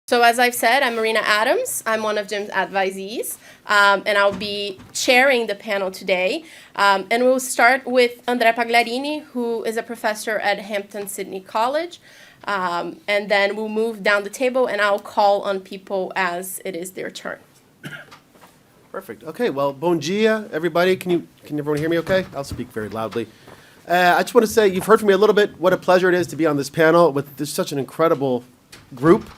So as I've said, I'm Marina Adams. I'm one of Jim's advisees, and I'll be chairing the panel today. And we'll start with André Pagliarini, who is a professor at Hampton-Sidney College. And then we'll move down the table, and I'll call on people as it is their turn. Perfect. Okay, well, bom dia, everybody. Can everyone hear me okay? I'll speak very loudly. I just want to say, you've heard from me a little bit what a pleasure it is to be on this panel with such an incredible group.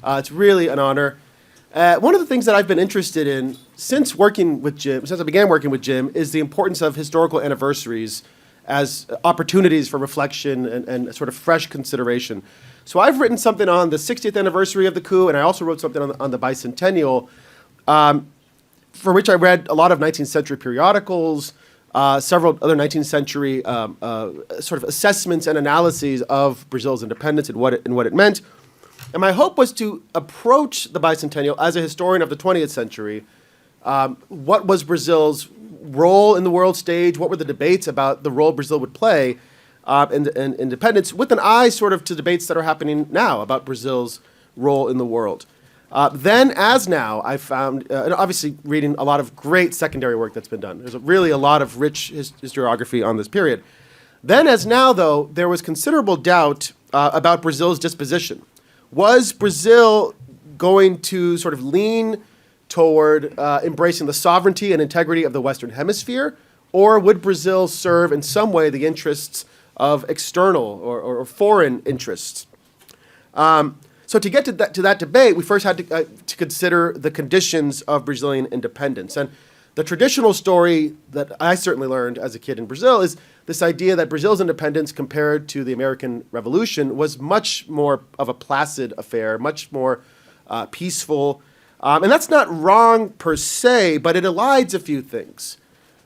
It's really an honor. One of the things that I've been interested in since I began working with Jim, is the importance of historical anniversaries as opportunities for reflection and sort of fresh consideration. So I've written something on the 60th anniversary of the coup, and I also wrote something on the bicentennial, for which I read a lot of 19th century periodicals, several other 19th century sort of assessments and analyses of Brazil's independence and what it meant. And my hope was to approach the bicentennial as a historian of the 20th century. What was Brazil's role in the world stage? What were the debates about the role Brazil would play in independence, with an eye sort of to debates that are happening now about Brazil's role in the world. Then, as now, I found, and obviously reading a lot of great secondary work that's been done. There's really a lot of rich historiography on this period. Then, as now, though, there was considerable doubt about Brazil's disposition. Was Brazil going to sort of lean toward embracing the sovereignty and integrity of the Western Hemisphere, or would Brazil serve in some way the interests of external or foreign interests? So to get to that debate, we first had to consider the conditions of Brazilian independence. And the traditional story that I certainly learned as a kid in Brazil is this idea that Brazil's independence compared to the American Revolution was much more of a placid affair, much more peaceful. And that's not wrong per se, but it elides a few things.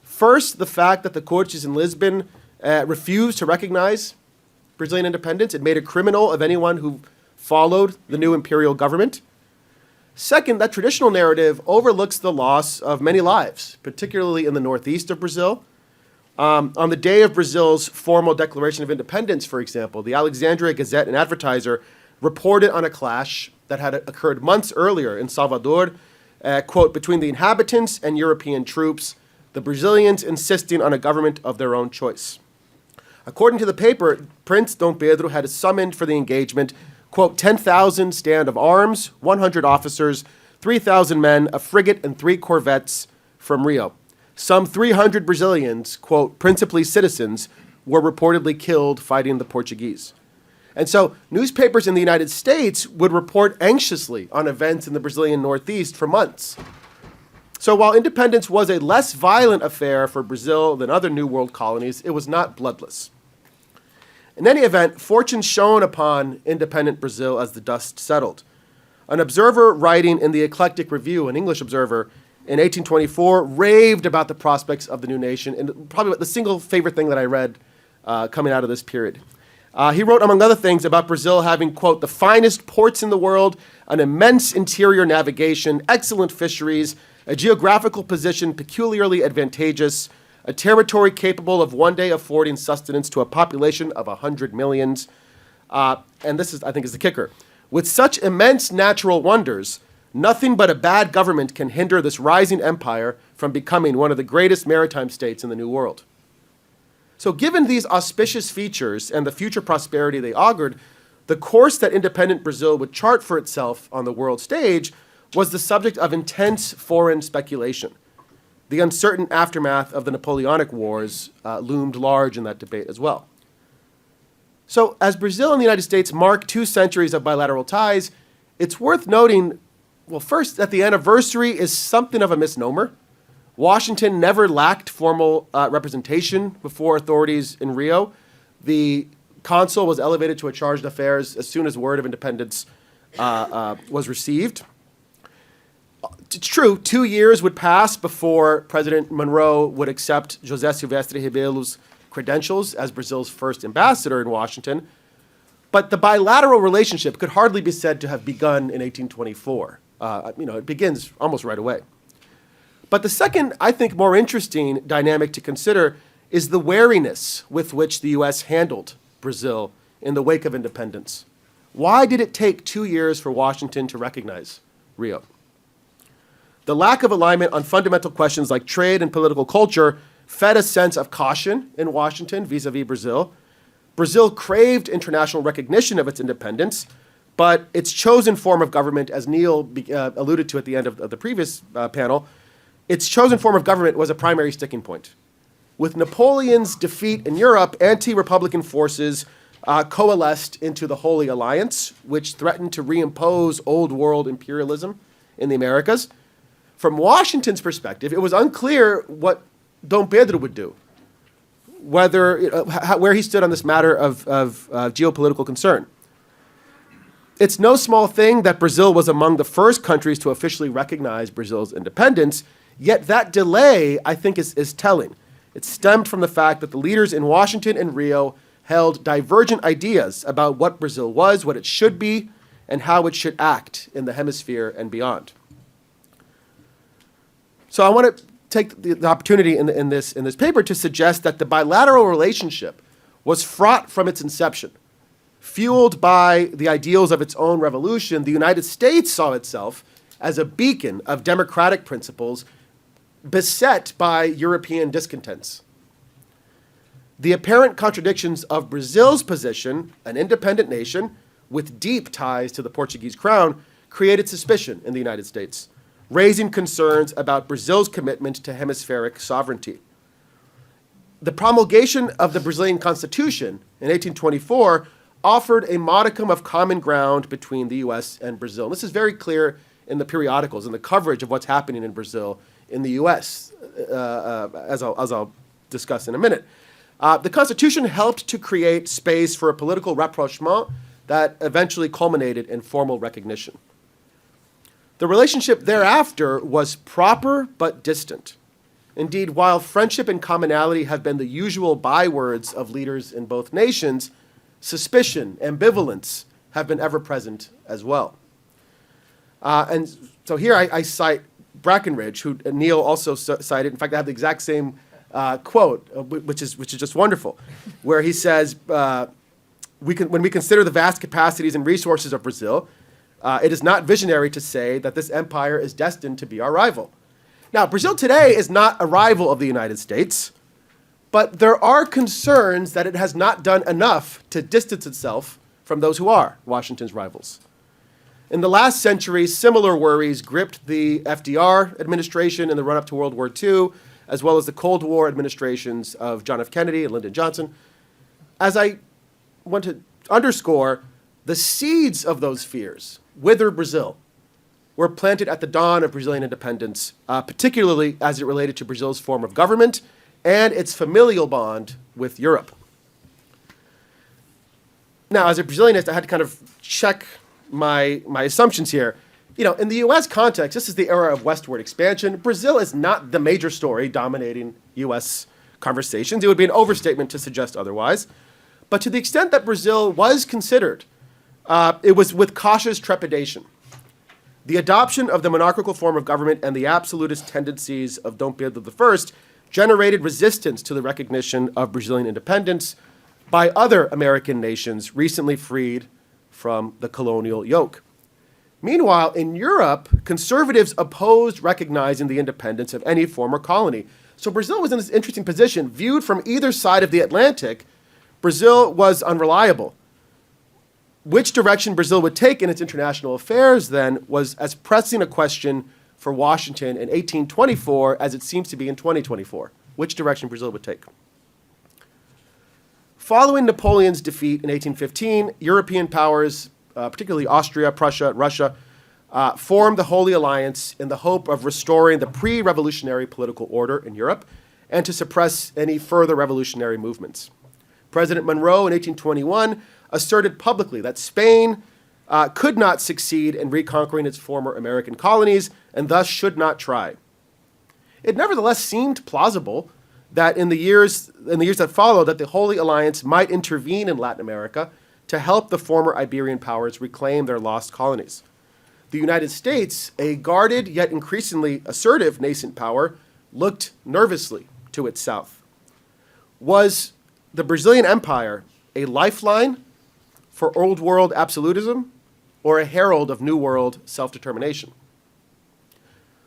First, the fact that the Cortes in Lisbon refused to recognize Brazilian independence. It made a criminal of anyone who followed the new imperial government. Second, that traditional narrative overlooks the loss of many lives, particularly in the northeast of Brazil. On the day of Brazil's formal declaration of independence, for example, the Alexandria Gazette and Advertiser reported on a clash that had occurred months earlier in Salvador, quote, between the inhabitants and European troops, the Brazilians insisting on a government of their own choice. According to the paper, Prince Dom Pedro had summoned for the engagement, quote, 10,000 stand of arms, 100 officers, 3,000 men, a frigate, and 3 corvettes from Rio. Some 300 Brazilians, quote, principally citizens, were reportedly killed fighting the Portuguese. And so newspapers in the United States would report anxiously on events in the Brazilian Northeast for months. So while independence was a less violent affair for Brazil than other New World colonies, it was not bloodless. In any event, fortune shone upon independent Brazil as the dust settled. An observer writing in the Eclectic Review, an English observer, in 1824, raved about the prospects of the new nation, and probably the single favorite thing that I read coming out of this period. He wrote, among other things, about Brazil having, quote, the finest ports in the world, an immense interior navigation, excellent fisheries, a geographical position peculiarly advantageous, a territory capable of one day affording sustenance to a population of 100 million. And this, I think, is the kicker. With such immense natural wonders, nothing but a bad government can hinder this rising empire from becoming one of the greatest maritime states in the New World. So given these auspicious features and the future prosperity they augured, the course that independent Brazil would chart for itself on the world stage was the subject of intense foreign speculation. The uncertain aftermath of the Napoleonic Wars loomed large in that debate as well. So as Brazil and the United States mark 2 centuries of bilateral ties, it's worth noting, well, first, that the anniversary is something of a misnomer. Washington never lacked formal representation before authorities in Rio. The consul was elevated to a charge d'affaires as soon as word of independence was received. It's true, 2 years would pass before President Monroe would accept José Silvestre Rebello's credentials as Brazil's first ambassador in Washington. But the bilateral relationship could hardly be said to have begun in 1824. It begins almost right away. But the second, I think, more interesting dynamic to consider is the wariness with which the U.S. handled Brazil in the wake of independence. Why did it take 2 years for Washington to recognize Rio? The lack of alignment on fundamental questions like trade and political culture fed a sense of caution in Washington vis-a-vis Brazil. Brazil craved international recognition of its independence, but its chosen form of government, as Neil alluded to at the end of the previous panel, its chosen form of government was a primary sticking point. With Napoleon's defeat in Europe, anti-republican forces coalesced into the Holy Alliance, which threatened to reimpose old world imperialism in the Americas. From Washington's perspective, it was unclear what Dom Pedro would do, where he stood on this matter of geopolitical concern. It's no small thing that Brazil was among the first countries to officially recognize Brazil's independence, yet that delay, I think, is telling. It stemmed from the fact that the leaders in Washington and Rio held divergent ideas about what Brazil was, what it should be, and how it should act in the hemisphere and beyond. So I want to take the opportunity in this paper to suggest that the bilateral relationship was fraught from its inception. Fueled by the ideals of its own revolution, the United States saw itself as a beacon of democratic principles beset by European discontents. The apparent contradictions of Brazil's position, an independent nation with deep ties to the Portuguese crown, created suspicion in the United States, raising concerns about Brazil's commitment to hemispheric sovereignty. The promulgation of the Brazilian Constitution in 1824 offered a modicum of common ground between the U.S. and Brazil. And this is very clear in the periodicals and the coverage of what's happening in Brazil in the U.S., as I'll discuss in a minute. The Constitution helped to create space for a political rapprochement that eventually culminated in formal recognition. The relationship thereafter was proper but distant. Indeed, while friendship and commonality have been the usual bywords of leaders in both nations, suspicion, ambivalence have been ever present as well. And so here I cite Brackenridge, who Neil also cited. In fact, I have the exact same quote, which is just wonderful, where he says, when we consider the vast capacities and resources of Brazil, it is not visionary to say that this empire is destined to be our rival. Now, Brazil today is not a rival of the United States, but there are concerns that it has not done enough to distance itself from those who are Washington's rivals. In the last century, similar worries gripped the FDR administration in the run-up to World War II, as well as the Cold War administrations of John F. Kennedy and Lyndon Johnson. As I want to underscore, the seeds of those fears, whither Brazil, were planted at the dawn of Brazilian independence, particularly as it related to Brazil's form of government and its familial bond with Europe. Now, as a Brazilianist, I had to kind of check my assumptions here. You know, in the U.S. context, this is the era of westward expansion. Brazil is not the major story dominating U.S. conversations. It would be an overstatement to suggest otherwise. But to the extent that Brazil was considered, it was with cautious trepidation. The adoption of the monarchical form of government and the absolutist tendencies of Dom Pedro I generated resistance to the recognition of Brazilian independence by other American nations recently freed from the colonial yoke. Meanwhile, in Europe, conservatives opposed recognizing the independence of any former colony. So Brazil was in this interesting position. Viewed from either side of the Atlantic, Brazil was unreliable. Which direction Brazil would take in its international affairs, then, was as pressing a question for Washington in 1824 as it seems to be in 2024. Which direction Brazil would take. Following Napoleon's defeat in 1815, European powers, particularly Austria, Prussia, Russia, formed the Holy Alliance in the hope of restoring the pre-revolutionary political order in Europe and to suppress any further revolutionary movements. President Monroe in 1821 asserted publicly that Spain could not succeed in reconquering its former American colonies and thus should not try. It nevertheless seemed plausible that in the years that followed, that the Holy Alliance might intervene in Latin America to help the former Iberian powers reclaim their lost colonies. The United States, a guarded yet increasingly assertive nascent power, looked nervously to its south. Was the Brazilian Empire a lifeline for old world absolutism or a herald of new world self-determination.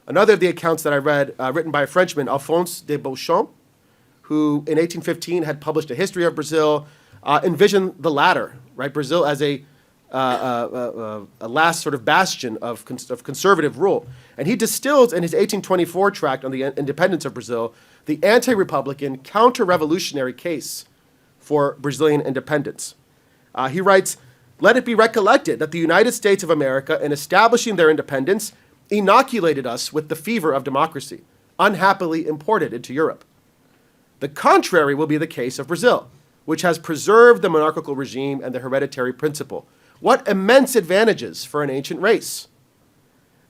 Another of the accounts that I read, written by a Frenchman, Alphonse de Beauchamp, who in 1815 had published a history of Brazil, envisioned the latter, right? Brazil as a last sort of bastion of conservative rule. And he distills in his 1824 tract on the independence of Brazil the anti-republican, counter-revolutionary case for Brazilian independence. He writes, "Let it be recollected that the United States of America, in establishing their independence, inoculated us with the fever of democracy, unhappily imported into Europe. The contrary will be the case of Brazil, which has preserved the monarchical regime and the hereditary principle. What immense advantages for an ancient race!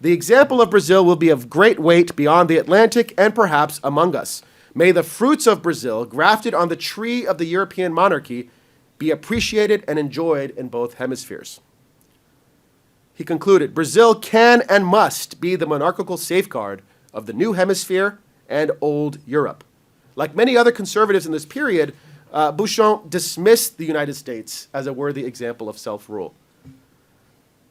The example of Brazil will be of great weight beyond the Atlantic and perhaps among us. May the fruits of Brazil, grafted on the tree of the European monarchy, be appreciated and enjoyed in both hemispheres." He concluded, "Brazil can and must be the monarchical safeguard of the new hemisphere and old Europe." Like many other conservatives in this period, Beauchamp dismissed the United States as a worthy example of self-rule.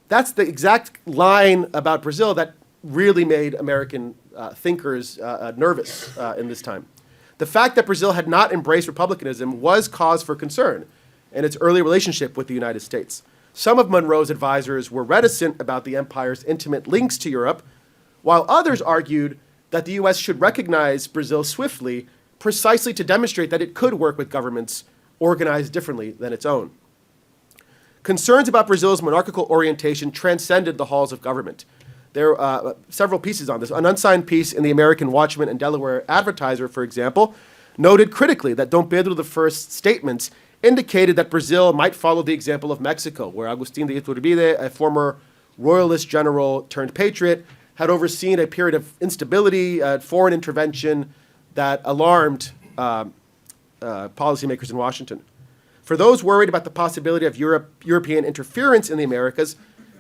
That's the exact line about Brazil that really made American thinkers nervous in this time. The fact that Brazil had not embraced republicanism was cause for concern in its early relationship with the United States. Some of Monroe's advisors were reticent about the empire's intimate links to Europe, while others argued that the U.S. should recognize Brazil swiftly, precisely to demonstrate that it could work with governments organized differently than its own. Concerns about Brazil's monarchical orientation transcended the halls of government. There are several pieces on this. An unsigned piece in the American Watchman and Delaware Advertiser, for example, noted critically that Dom Pedro I's statements indicated that Brazil might follow the example of Mexico, where Agustín de Iturbide, a former royalist general turned patriot, had overseen a period of instability, foreign intervention that alarmed policymakers in Washington. For those worried about the possibility of European interference in the Americas,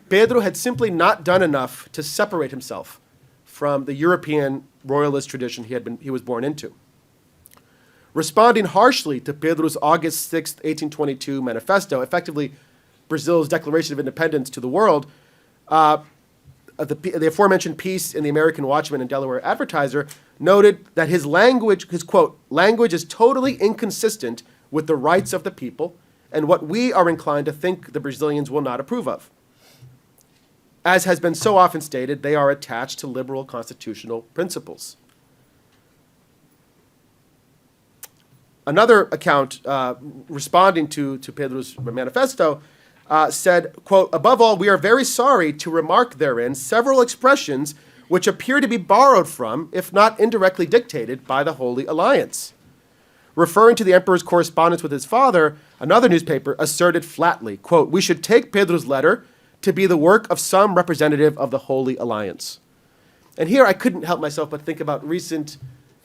Pedro had simply not done enough to separate himself from the European royalist tradition he was born into. Responding harshly to Pedro's August 6, 1822 manifesto, effectively Brazil's declaration of independence to the world, the aforementioned piece in the American Watchman and Delaware Advertiser noted that his quote, "language is totally inconsistent with the rights of the people and what we are inclined to think the Brazilians will not approve of. As has been so often stated, they are attached to liberal constitutional principles." Another account responding to Pedro's manifesto said, quote, "Above all, we are very sorry to remark therein several expressions which appear to be borrowed from, if not indirectly dictated, by the Holy Alliance." Referring to the emperor's correspondence with his father, another newspaper asserted flatly, quote, "We should take Pedro's letter to be the work of some representative of the Holy Alliance." And here I couldn't help myself but think about recent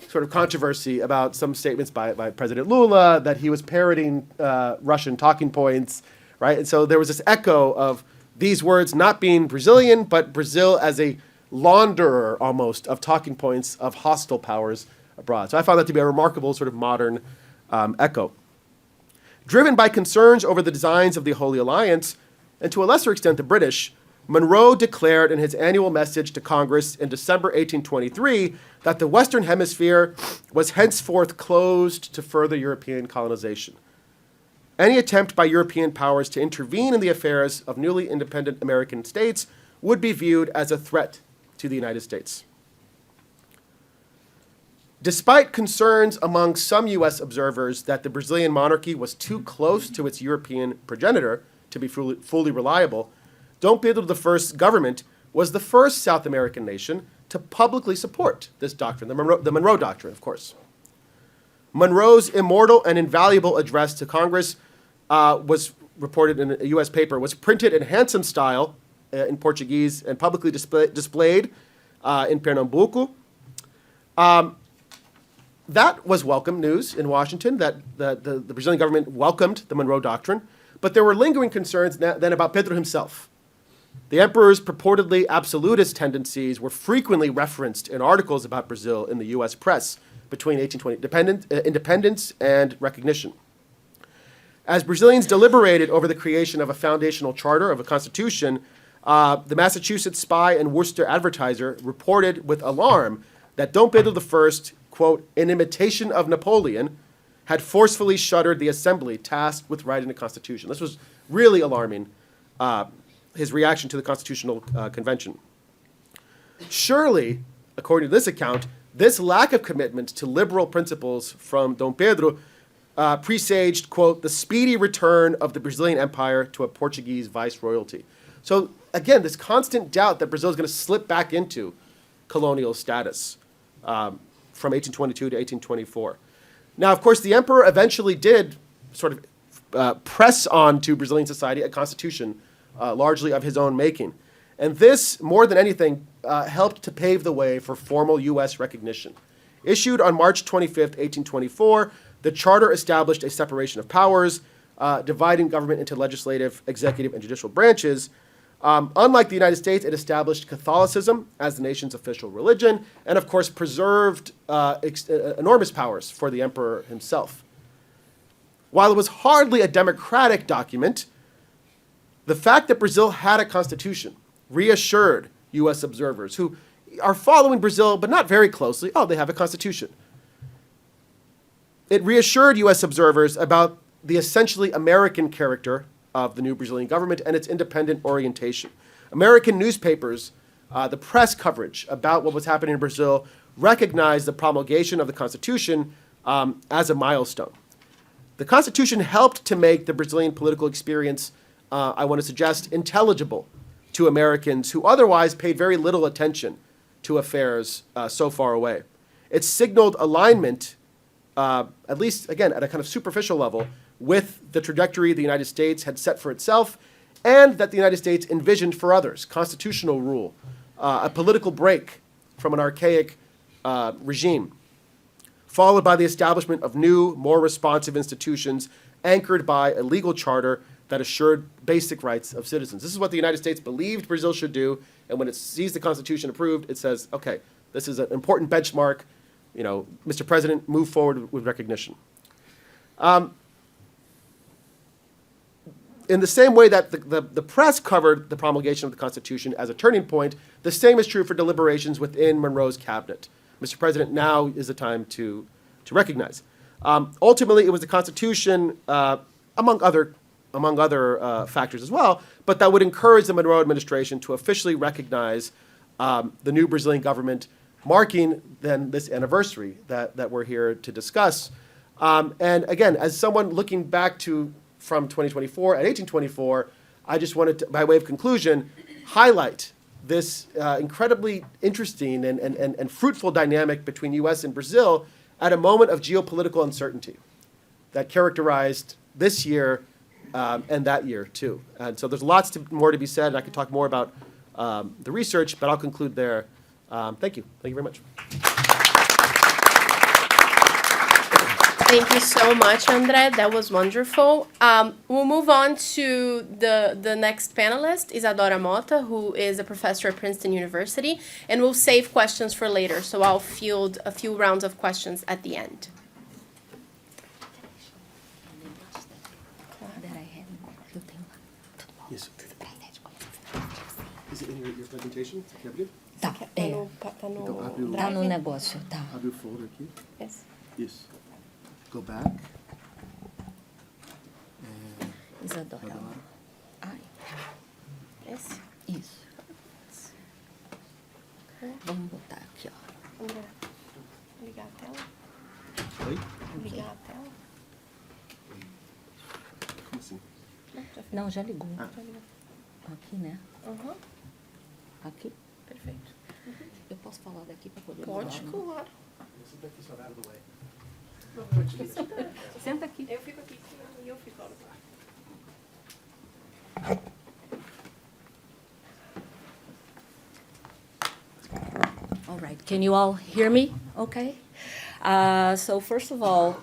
sort of controversy about some statements by President Lula that he was parroting Russian talking points, right? And so there was this echo of these words not being Brazilian, but Brazil as a launderer almost of talking points of hostile powers abroad. So I found that to be a remarkable sort of modern echo. Driven by concerns over the designs of the Holy Alliance, and to a lesser extent the British, Monroe declared in his annual message to Congress in December 1823 that the Western Hemisphere was henceforth closed to further European colonization. Any attempt by European powers to intervene in the affairs of newly independent American states would be viewed as a threat to the United States. Despite concerns among some U.S. observers that the Brazilian monarchy was too close to its European progenitor to be fully reliable, Dom Pedro I's government was the first South American nation to publicly support this doctrine, the Monroe Doctrine, of course. Monroe's immortal and invaluable address to Congress was reported in a U.S. paper, was printed in handsome style in Portuguese and publicly displayed in Pernambuco. That was welcome news in Washington, that the Brazilian government welcomed the Monroe Doctrine, but there were lingering concerns then about Pedro himself. The emperor's purportedly absolutist tendencies were frequently referenced in articles about Brazil in the U.S. press between 1820 independence and recognition. As Brazilians deliberated over the creation of a foundational charter of a constitution, the Massachusetts Spy and Worcester Advertiser reported with alarm that Dom Pedro I, quote, in imitation of Napoleon, had forcefully shuttered the assembly tasked with writing the Constitution. This was really alarming, his reaction to the Constitutional Convention. Surely, according to this account, this lack of commitment to liberal principles from Dom Pedro presaged, quote, the speedy return of the Brazilian Empire to a Portuguese viceroyalty. So, again, this constant doubt that Brazil is going to slip back into colonial status from 1822 to 1824. Now, of course, the emperor eventually did sort of press on to Brazilian society a constitution largely of his own making. And this, more than anything, helped to pave the way for formal U.S. recognition. Issued on March 25th, 1824, the charter established a separation of powers, dividing government into legislative, executive, and judicial branches. Unlike the United States, it established Catholicism as the nation's official religion, and of course preserved enormous powers for the emperor himself. While it was hardly a democratic document, the fact that Brazil had a constitution reassured U.S. observers who are following Brazil, but not very closely. Oh, they have a constitution. It reassured U.S. observers about the essentially American character of the new Brazilian government and its independent orientation. American newspapers, the press coverage about what was happening in Brazil, recognized the promulgation of the Constitution as a milestone. The Constitution helped to make the Brazilian political experience, I want to suggest, intelligible to Americans who otherwise paid very little attention to affairs so far away. It signaled alignment, at least, again, at a kind of superficial level, with the trajectory the United States had set for itself and that the United States envisioned for others, constitutional rule, a political break from an archaic regime, followed by the establishment of new, more responsive institutions anchored by a legal charter that assured basic rights of citizens. This is what the United States believed Brazil should do, and when it sees the Constitution approved, it says, okay, this is an important benchmark. You know, Mr. President, move forward with recognition. In the same way that the press covered the promulgation of the Constitution as a turning point, the same is true for deliberations within Monroe's cabinet. Mr. President, now is the time to recognize. Ultimately, it was the Constitution, among other factors as well, but that would encourage the Monroe administration to officially recognize the new Brazilian government, marking then this anniversary that we're here to discuss. And again, as someone looking back to from 2024 and 1824, I just wanted to, by way of conclusion, highlight this incredibly interesting and fruitful dynamic between U.S. and Brazil at a moment of geopolitical uncertainty that characterized this year and that year too. And so there's lots more to be said, and I could talk more about the research, but I'll conclude there. Thank you. Thank you very much. Thank you so much, Andre. That was wonderful. We'll move on to the next panelist, Isadora Mota, who is a professor at Princeton University, and we'll save questions for later, so I'll field a few rounds of questions at the end. Yes. Is it in your presentation? Tá, tá no negócio, tá. Abre o folder aqui. Yes. Isso. Go back. Isadora. Ai, Esse? isso. Vamos botar aqui, ó. André, ligar a tela? Oi? Ligar a tela? Como assim? Não, já ligou. Ah. Já ligou. Aqui, né? Uhum. Aqui. Perfeito. Eu posso falar daqui para poder Pode, usar, né? claro. Senta aqui. Eu fico aqui e eu fico lá. All right. Can you all hear me? Okay. So first of all,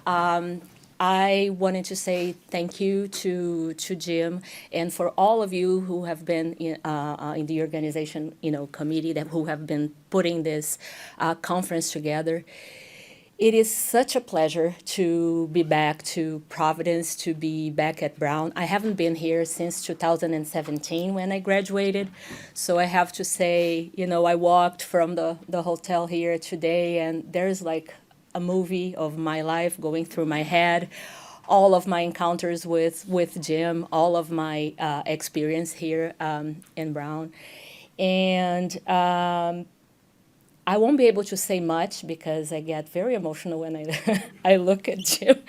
I wanted to say thank you to Jim and for all of you who have been in the organization, committee who have been putting this conference together. It is such a pleasure to be back to Providence, to be back at Brown. I haven't been here since 2017 when I graduated. So I have to say, I walked from the hotel here today, and there's like a movie of my life going through my head. All of my encounters with Jim, all of my experience here in Brown. And I won't be able to say much because I get very emotional when I, I look at Jim.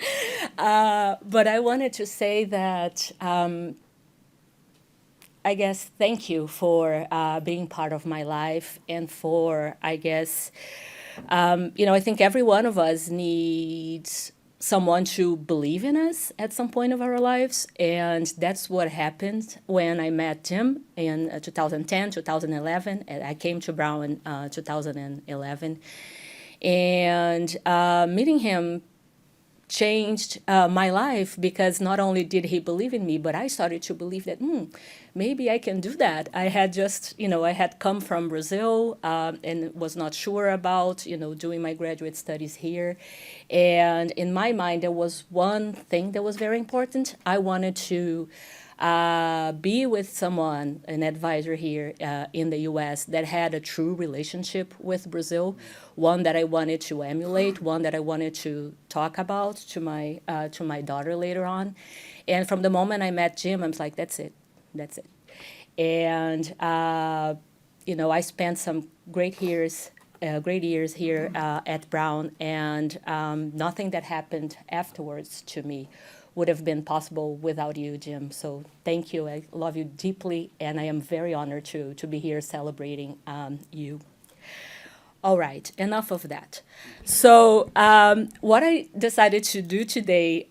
But I wanted to say that I guess thank you for being part of my life and for, I guess, I think every one of us needs someone to believe in us at some point of our lives. And that's what happened when I met Jim in 2010, 2011. And I came to Brown in 2011. And meeting him changed my life because not only did he believe in me, but I started to believe that maybe I can do that. I had just, I had come from Brazil and was not sure about, doing my graduate studies here. And in my mind, there was one thing that was very important. I wanted to be with someone, an advisor here in the U.S. that had a true relationship with Brazil, one that I wanted to emulate, one that I wanted to talk about to my daughter later on. And from the moment I met Jim, I was like, that's it. And I spent some great years here at Brown, and nothing that happened afterwards to me would have been possible without you, Jim. So thank you. I love you deeply, and I am very honored to be here celebrating you. All right, enough of that. So what I decided to do today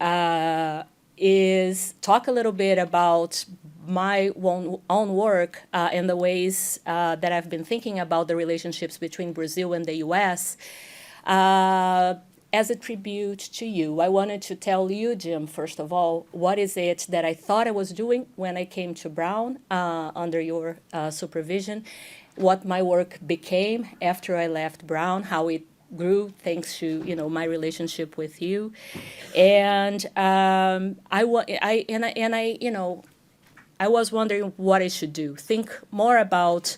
is talk a little bit about my own work and the ways that I've been thinking about the relationships between Brazil and the U.S. As a tribute to you. I wanted to tell you, Jim, first of all, what is it that I thought I was doing when I came to Brown under your supervision, what my work became after I left Brown, how it grew thanks to my relationship with you, and I was wondering what I should do. Think more about.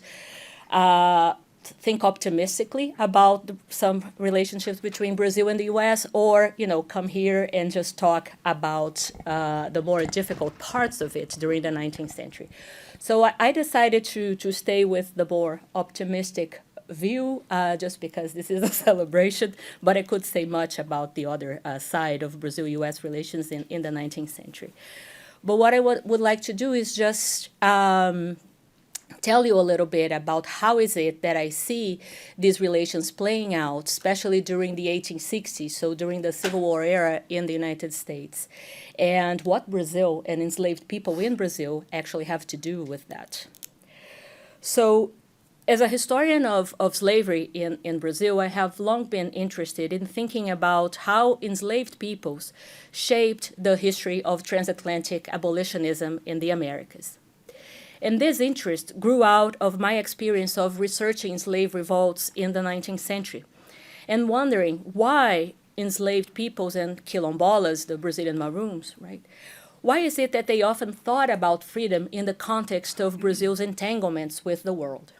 Think optimistically about some relationships between Brazil and the U.S., or come here and just talk about the more difficult parts of it during the 19th century. So I decided to stay with the more optimistic view, just because this is a celebration, but I could say much about the other side of Brazil-U.S. relations in the 19th century. But what I would like to do is just tell you a little bit about how is it that I see these relations playing out, especially during the 1860s, so during the Civil War era in the United States, and what Brazil and enslaved people in Brazil actually have to do with that. So as a historian of slavery in Brazil, I have long been interested in thinking about how enslaved peoples shaped the history of transatlantic abolitionism in the Americas. And this interest grew out of my experience of researching slave revolts in the 19th century and wondering why enslaved peoples and quilombolas, the Brazilian Maroons, right? Why is it that they often thought about freedom in the context of Brazil's entanglements with the world?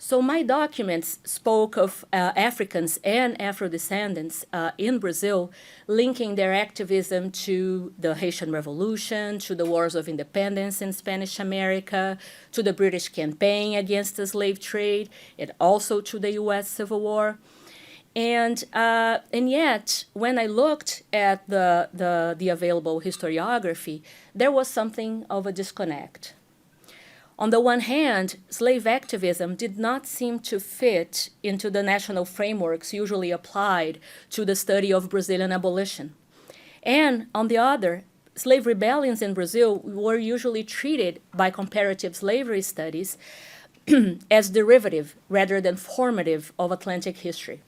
So my documents spoke of Africans and Afro-descendants in Brazil linking their activism to the Haitian Revolution, to the wars of independence in Spanish America, to the British campaign against the slave trade, and also to the U.S. Civil War. And yet, when I looked at the available historiography, there was something of a disconnect. On the one hand, slave activism did not seem to fit into the national frameworks usually applied to the study of Brazilian abolition. And on the other, slave rebellions in Brazil were usually treated by comparative slavery studies as derivative rather than formative of Atlantic history.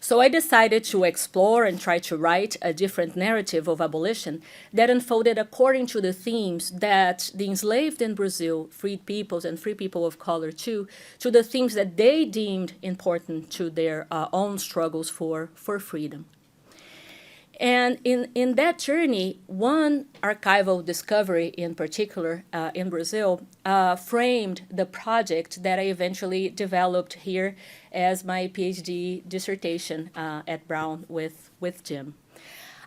So I decided to explore and try to write a different narrative of abolition that unfolded according to the themes that the enslaved in Brazil, freed peoples and free people of color too, to the themes that they deemed important to their own struggles for freedom. And in that journey, one archival discovery in particular in Brazil framed the project that I eventually developed here as my PhD dissertation at Brown with Jim.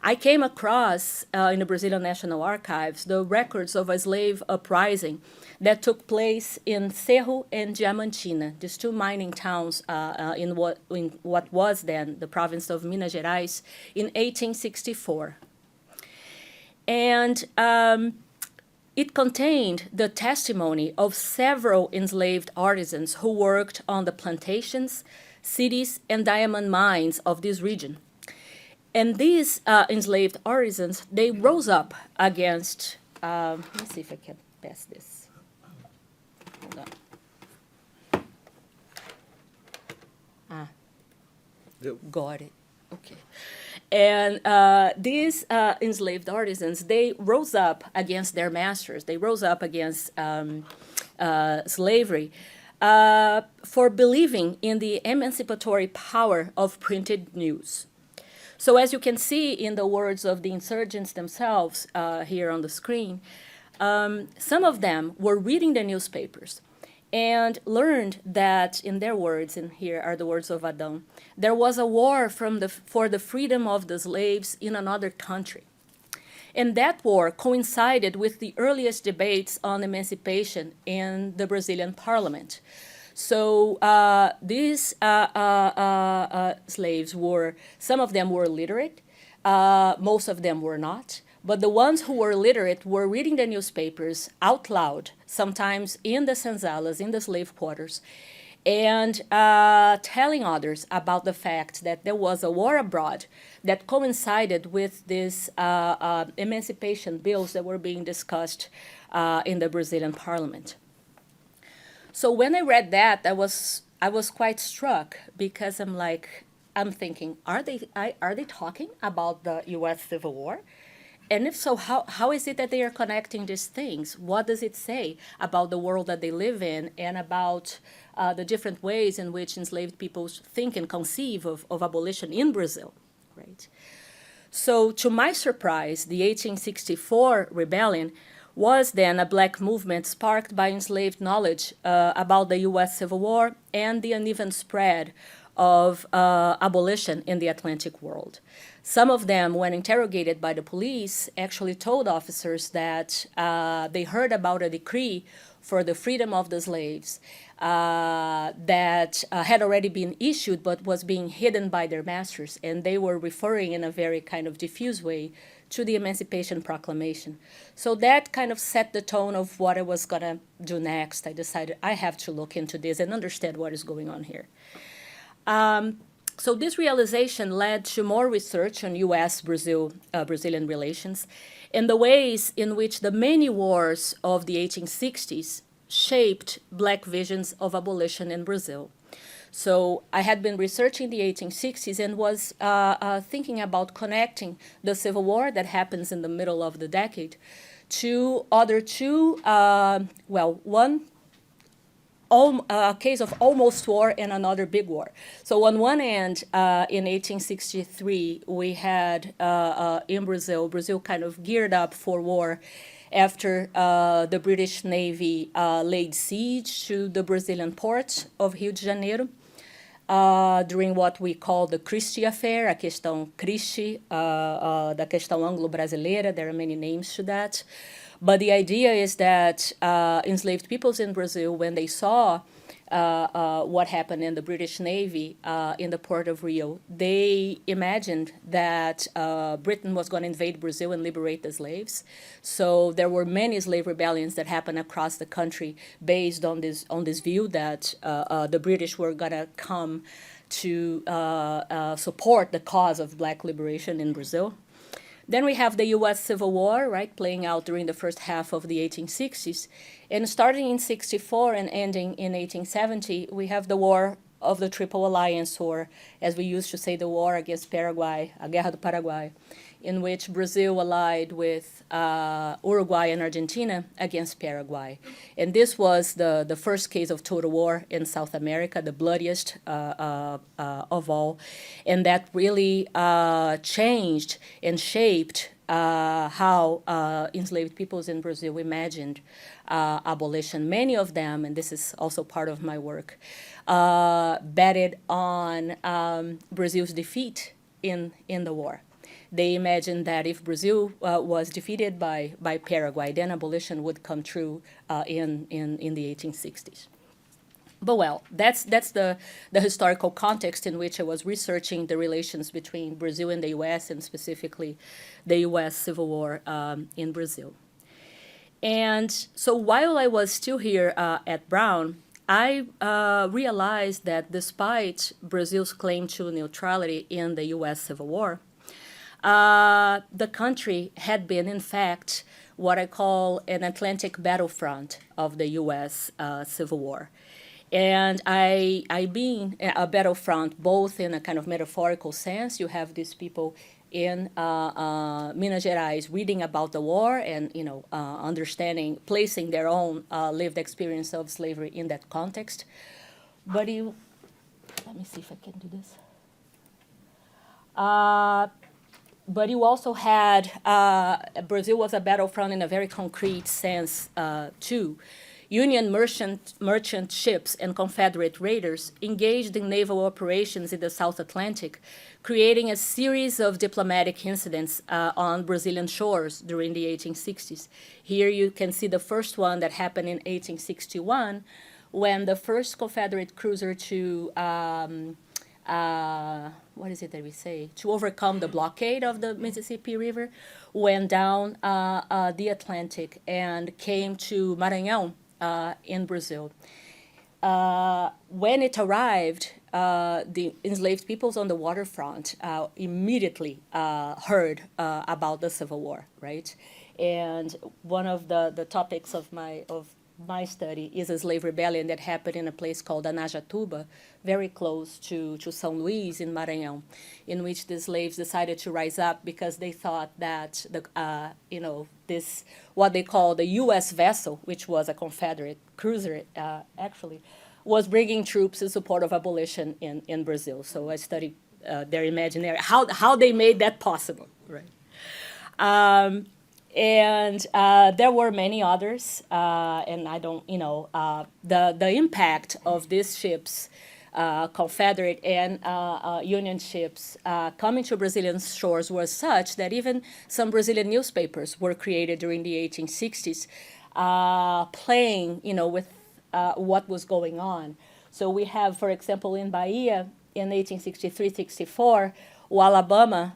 I came across in the Brazilian National Archives the records of a slave uprising that took place in Cerro and Diamantina, these two mining towns in what was then the province of Minas Gerais, in 1864. And it contained the testimony of several enslaved artisans who worked on the plantations, cities, and diamond mines of this region. And these enslaved artisans, they rose up against, let me see if I can pass this. Hold on. Yep. Got it. Okay. And these enslaved artisans, they rose up against their masters. They rose up against slavery for believing in the emancipatory power of printed news. So as you can see in the words of the insurgents themselves here on the screen, some of them were reading the newspapers and learned that, in their words, and here are the words of Adão, there was a war for the freedom of the slaves in another country. And that war coincided with the earliest debates on emancipation in the Brazilian parliament. So these slaves some of them were literate, most of them were not. But the ones who were literate were reading the newspapers out loud, sometimes in the senzalas, in the slave quarters, and telling others about the fact that there was a war abroad that coincided with these emancipation bills that were being discussed in the Brazilian parliament. So when I read that, I was quite struck because I'm thinking, are they talking about the U.S. Civil War? And if so, how is it that they are connecting these things? What does it say about the world that they live in and about the different ways in which enslaved peoples think and conceive of abolition in Brazil, right? So to my surprise, the 1864 rebellion was then a black movement sparked by enslaved knowledge about the U.S. Civil War and the uneven spread of abolition in the Atlantic world. Some of them, when interrogated by the police, actually told officers that they heard about a decree for the freedom of the slaves that had already been issued but was being hidden by their masters, and they were referring in a very kind of diffuse way to the Emancipation Proclamation. So that kind of set the tone of what I was going to do next. I decided I have to look into this and understand what is going on here. So this realization led to more research on U.S.-Brazilian relations and the ways in which the many wars of the 1860s shaped black visions of abolition in Brazil. So I had been researching the 1860s and was thinking about connecting the Civil War that happens in the middle of the decade to other two, one a case of almost war and another big war. So on one end, in 1863, we had in Brazil kind of geared up for war after the British Navy laid siege to the Brazilian port of Rio de Janeiro during what we call the Christie Affair, a questão Christie, da questão anglo-brasileira. There are many names to that. But the idea is that enslaved peoples in Brazil, when they saw what happened in the British Navy in the port of Rio, they imagined that Britain was going to invade Brazil and liberate the slaves. So there were many slave rebellions that happened across the country based on this view that the British were going to come to support the cause of black liberation in Brazil. Then we have the U.S. Civil War, right, playing out during the first half of the 1860s. And starting in 64 and ending in 1870, we have the war of the Triple Alliance, or as we used to say, the war against Paraguay, a Guerra do Paraguay, in which Brazil allied with Uruguay and Argentina against Paraguay. And this was the first case of total war in South America, the bloodiest of all. And that really changed and shaped how enslaved peoples in Brazil imagined abolition. Many of them, and this is also part of my work, betted on Brazil's defeat in the war. They imagined that if Brazil was defeated by Paraguay, then abolition would come true in the 1860s. But well, that's the historical context in which I was researching the relations between Brazil and the U.S., and specifically the U.S. Civil War in Brazil. And so while I was still here at Brown, I realized that despite Brazil's claim to neutrality in the U.S. Civil War, the country had been, in fact, what I call an Atlantic battlefront of the U.S. Civil War. And I being a battlefront, both in a kind of metaphorical sense, you have these people in Minas Gerais reading about the war and, understanding, placing their own lived experience of slavery in that context. But let me see if I can do this. But you also had, Brazil was a battlefront in a very concrete sense, too. Union merchant ships and Confederate raiders engaged in naval operations in the South Atlantic, creating a series of diplomatic incidents on Brazilian shores during the 1860s. Here you can see the first one that happened in 1861, when the first Confederate cruiser to what is it that we say? To overcome the blockade of the Mississippi River, went down the Atlantic and came to Maranhão in Brazil. When it arrived, the enslaved peoples on the waterfront immediately heard about the Civil War, right? And one of the topics of my study is a slave rebellion that happened in a place called Anajatuba, very close to São Luís in Maranhão, in which the slaves decided to rise up because they thought that this, what they call the U.S. vessel, which was a Confederate cruiser actually, was bringing troops in support of abolition in Brazil. So I studied their imaginary, how they made that possible, right? And there were many others, and I don't, the impact of these ships, Confederate and Union ships, coming to Brazilian shores was such that even some Brazilian newspapers were created during the 1860s, playing, with what was going on. So we have, for example, in Bahia in 1863-64, O Alabama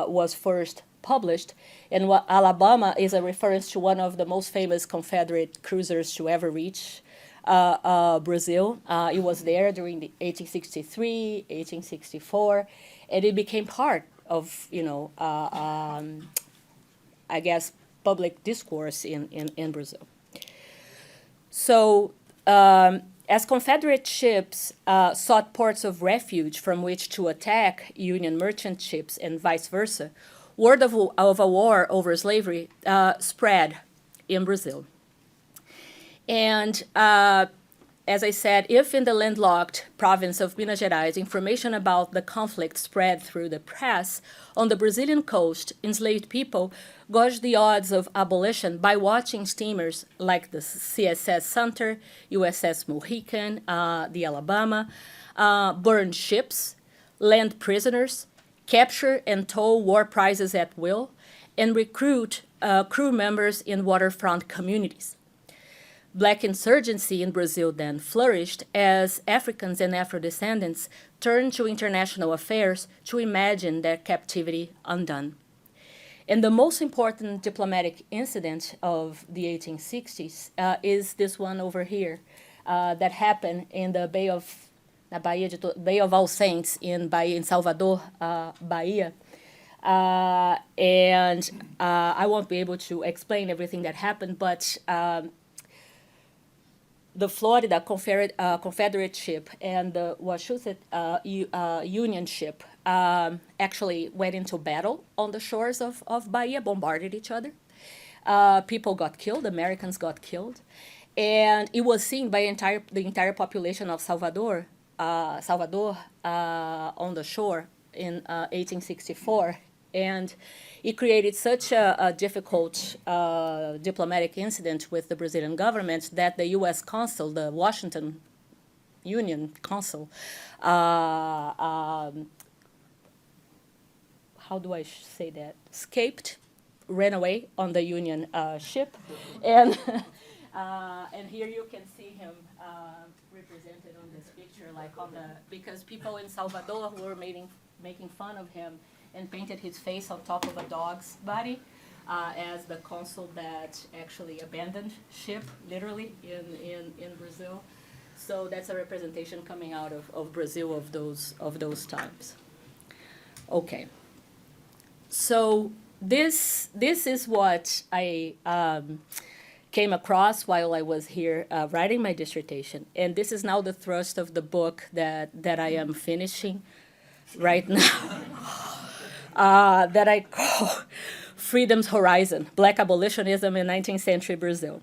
was first published, and what Alabama is a reference to one of the most famous Confederate cruisers to ever reach Brazil. It was there during the 1863, 1864, and it became part of, I guess, public discourse in Brazil. So as Confederate ships sought ports of refuge from which to attack Union merchant ships and vice versa, word of a war over slavery spread in Brazil. And as I said, if in the landlocked province of Minas Gerais, information about the conflict spread through the press, on the Brazilian coast, enslaved people gauged the odds of abolition by watching steamers like the CSS Sumter, USS Mohican, the Alabama, burn ships, land prisoners, capture and tow war prizes at will, and recruit crew members in waterfront communities. Black insurgency in Brazil then flourished as Africans and Afro-descendants turned to international affairs to imagine their captivity undone. And the most important diplomatic incident of the 1860s is this one over here that happened in the Bay of All Saints in Salvador, Bahia. And I won't be able to explain everything that happened, but the Florida Confederate ship and the Wachusett Union ship actually went into battle on the shores of Bahia, bombarded each other. People got killed, Americans got killed. And it was seen by the entire population of Salvador on the shore in 1864. And it created such a difficult diplomatic incident with the Brazilian government that the U.S. consul, the Washington Union consul, how do I say that? Escaped, ran away on the Union ship, and and here you can see him represented on this picture, like because people in Salvador who were making fun of him and painted his face on top of a dog's body as the consul that actually abandoned ship, literally, in Brazil. So that's a representation coming out of Brazil of those times. Okay. So this is what I came across while I was here writing my dissertation, and this is now the thrust of the book that I am finishing right now. That I call Freedom's Horizon, Black Abolitionism in 19th Century Brazil.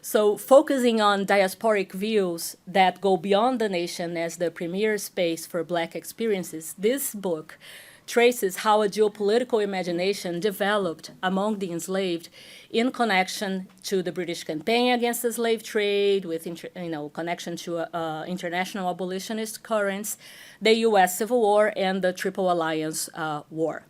So focusing on diasporic views that go beyond the nation as the premier space for Black experiences, this book traces how a geopolitical imagination developed among the enslaved in connection to the British campaign against the slave trade, with connection to international abolitionist currents, the U.S. Civil War, and the Triple Alliance War.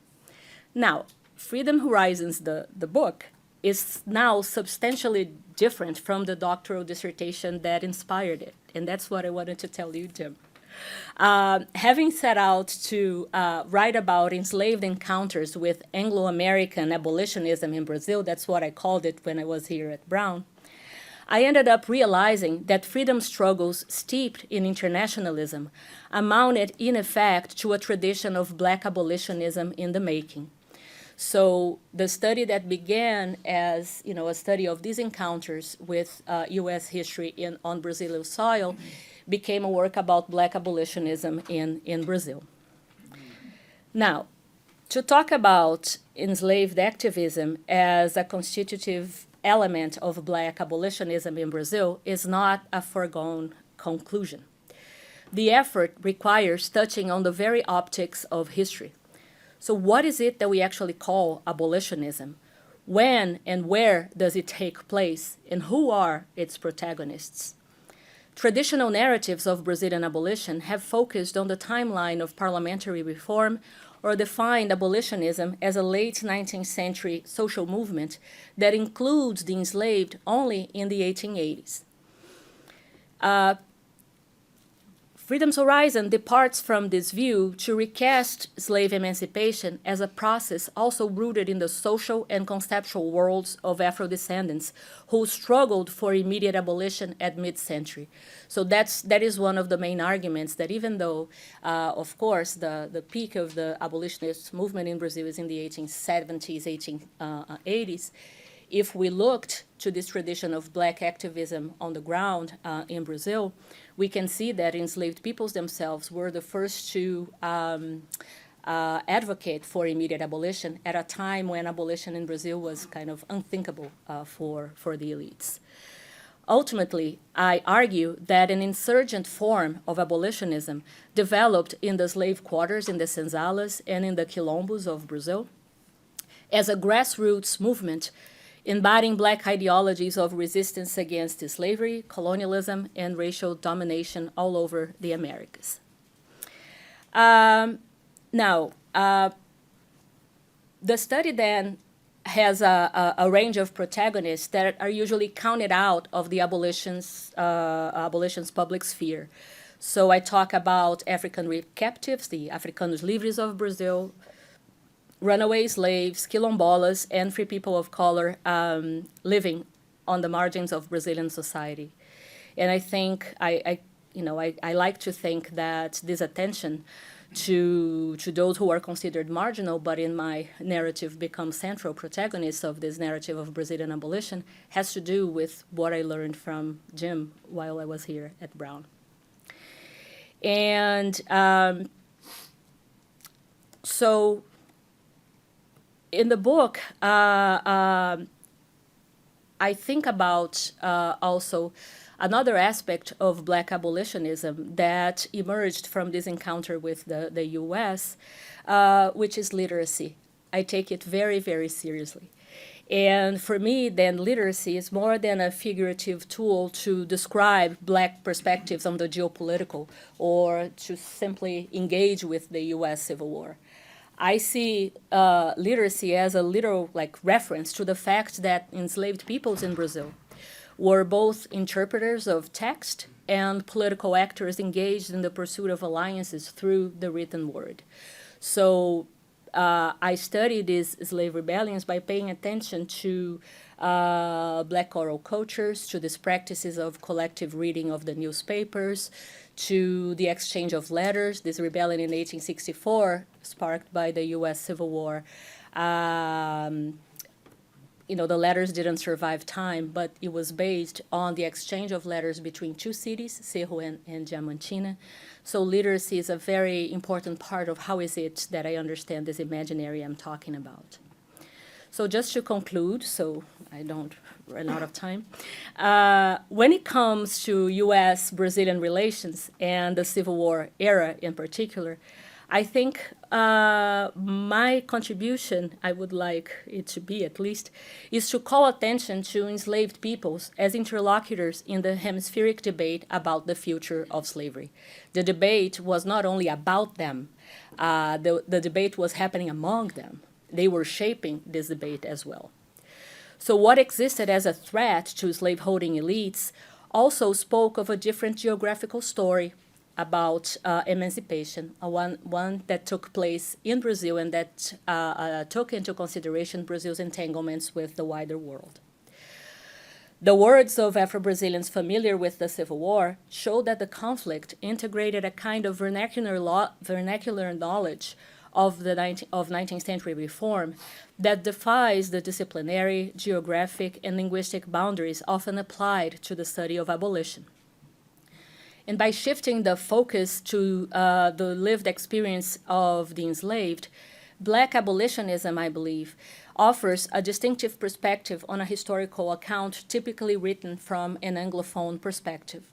Now, Freedom Horizons, the book, is now substantially different from the doctoral dissertation that inspired it, and that's what I wanted to tell you, Jim. Having set out to write about enslaved encounters with Anglo-American abolitionism in Brazil, that's what I called it when I was here at Brown, I ended up realizing that freedom struggles steeped in internationalism amounted, in effect, to a tradition of Black abolitionism in the making. So the study that began as a study of these encounters with U.S. history on Brazilian soil became a work about Black abolitionism in Brazil. Now, to talk about enslaved activism as a constitutive element of Black abolitionism in Brazil is not a foregone conclusion. The effort requires touching on the very optics of history. So what is it that we actually call abolitionism? When and where does it take place? And who are its protagonists? Traditional narratives of Brazilian abolition have focused on the timeline of parliamentary reform or defined abolitionism as a late 19th century social movement that includes the enslaved only in the 1880s. Freedom's Horizon departs from this view to recast slave emancipation as a process also rooted in the social and conceptual worlds of Afro-descendants who struggled for immediate abolition at mid-century. So that is one of the main arguments, that even though, of course, the peak of the abolitionist movement in Brazil is in the 1870s, 1880s, if we looked to this tradition of Black activism on the ground in Brazil, we can see that enslaved peoples themselves were the first to advocate for immediate abolition at a time when abolition in Brazil was kind of unthinkable for the elites. Ultimately, I argue that an insurgent form of abolitionism developed in the slave quarters in the senzalas and in the quilombos of Brazil as a grassroots movement embodying Black ideologies of resistance against slavery, colonialism, and racial domination all over the Americas. Now, the study then has a range of protagonists that are usually counted out of the abolition's public sphere. So I talk about African captives, the Africanos Livres of Brazil, runaway slaves, quilombolas, and free people of color living on the margins of Brazilian society. And I think I like to think that this attention to those who are considered marginal, but in my narrative become central protagonists of this narrative of Brazilian abolition, has to do with what I learned from Jim while I was here at Brown. And so in the book, I think about also another aspect of Black abolitionism that emerged from this encounter with the U.S., which is literacy. I take it very, very seriously. And for me, then, literacy is more than a figurative tool to describe Black perspectives on the geopolitical or to simply engage with the U.S. Civil War. I see literacy as a literal reference to the fact that enslaved peoples in Brazil were both interpreters of text and political actors engaged in the pursuit of alliances through the written word. So I study these slave rebellions by paying attention to Black oral cultures, to these practices of collective reading of the newspapers, to the exchange of letters, this rebellion in 1864 sparked by the U.S. Civil War. The letters didn't survive time, but it was based on the exchange of letters between two cities, Cerro and Diamantina. So literacy is a very important part of how is it that I understand this imaginary I'm talking about. So just to conclude, so I don't run out of time, when it comes to U.S.-Brazilian relations and the Civil War era in particular, I think my contribution, I would like it to be at least, is to call attention to enslaved peoples as interlocutors in the hemispheric debate about the future of slavery. The debate was not only about them, the debate was happening among them. They were shaping this debate as well. So what existed as a threat to slaveholding elites also spoke of a different geographical story about emancipation, one that took place in Brazil and that took into consideration Brazil's entanglements with the wider world. The words of Afro-Brazilians familiar with the Civil War show that the conflict integrated a kind of vernacular knowledge of 19th century reform that defies the disciplinary, geographic, and linguistic boundaries often applied to the study of abolition. And by shifting the focus to the lived experience of the enslaved, Black abolitionism, I believe, offers a distinctive perspective on a historical account typically written from an Anglophone perspective.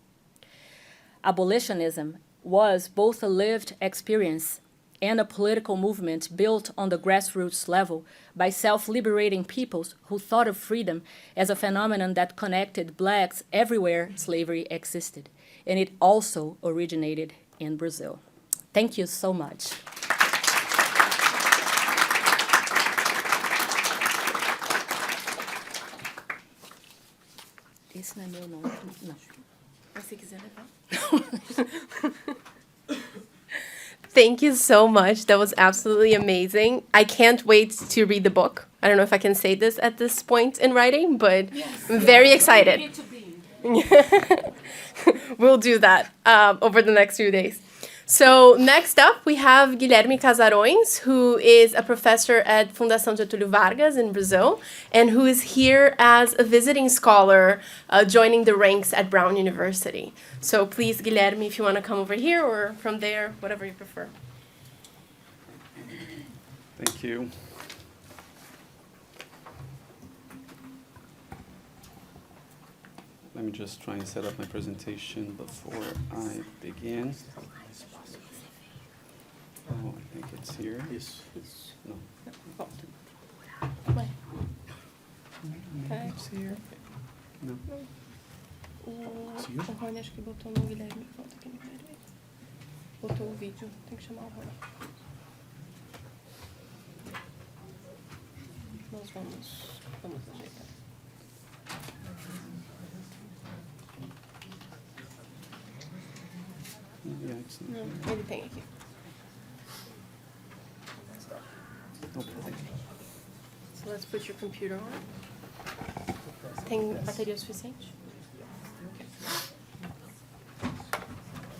Abolitionism was both a lived experience and a political movement built on the grassroots level by self-liberating peoples who thought of freedom as a phenomenon that connected Blacks everywhere slavery existed. And it also originated in Brazil. Thank you so much. Esse não é meu nome, não. Mas se quiser levar. Thank you so much. That was absolutely amazing. I can't wait to read the book. I don't know if I can say this at this point in writing, but yes, I'm very excited. We'll do that over the next few days. So next up, we have Guilherme Casarões, who is a professor at Fundação Getúlio Vargas in Brazil, and who is here as a visiting scholar joining the ranks at Brown University. So please, Guilherme, if you want to come over here or from there, whatever you prefer. Thank you. Let me just try and set up my presentation before I begin. Oh, I think it's here. Yes. No. Okay. It's here. No. O Rony acho que botou no Guilherme. Volta aqui no Guilherme. Botou o vídeo. Tem que chamar o Rony. Nós vamos ajeitar. Yeah, it's not. Não, ele tem aqui. Okay. So let's put your computer on. Tem bateria suficiente? Okay.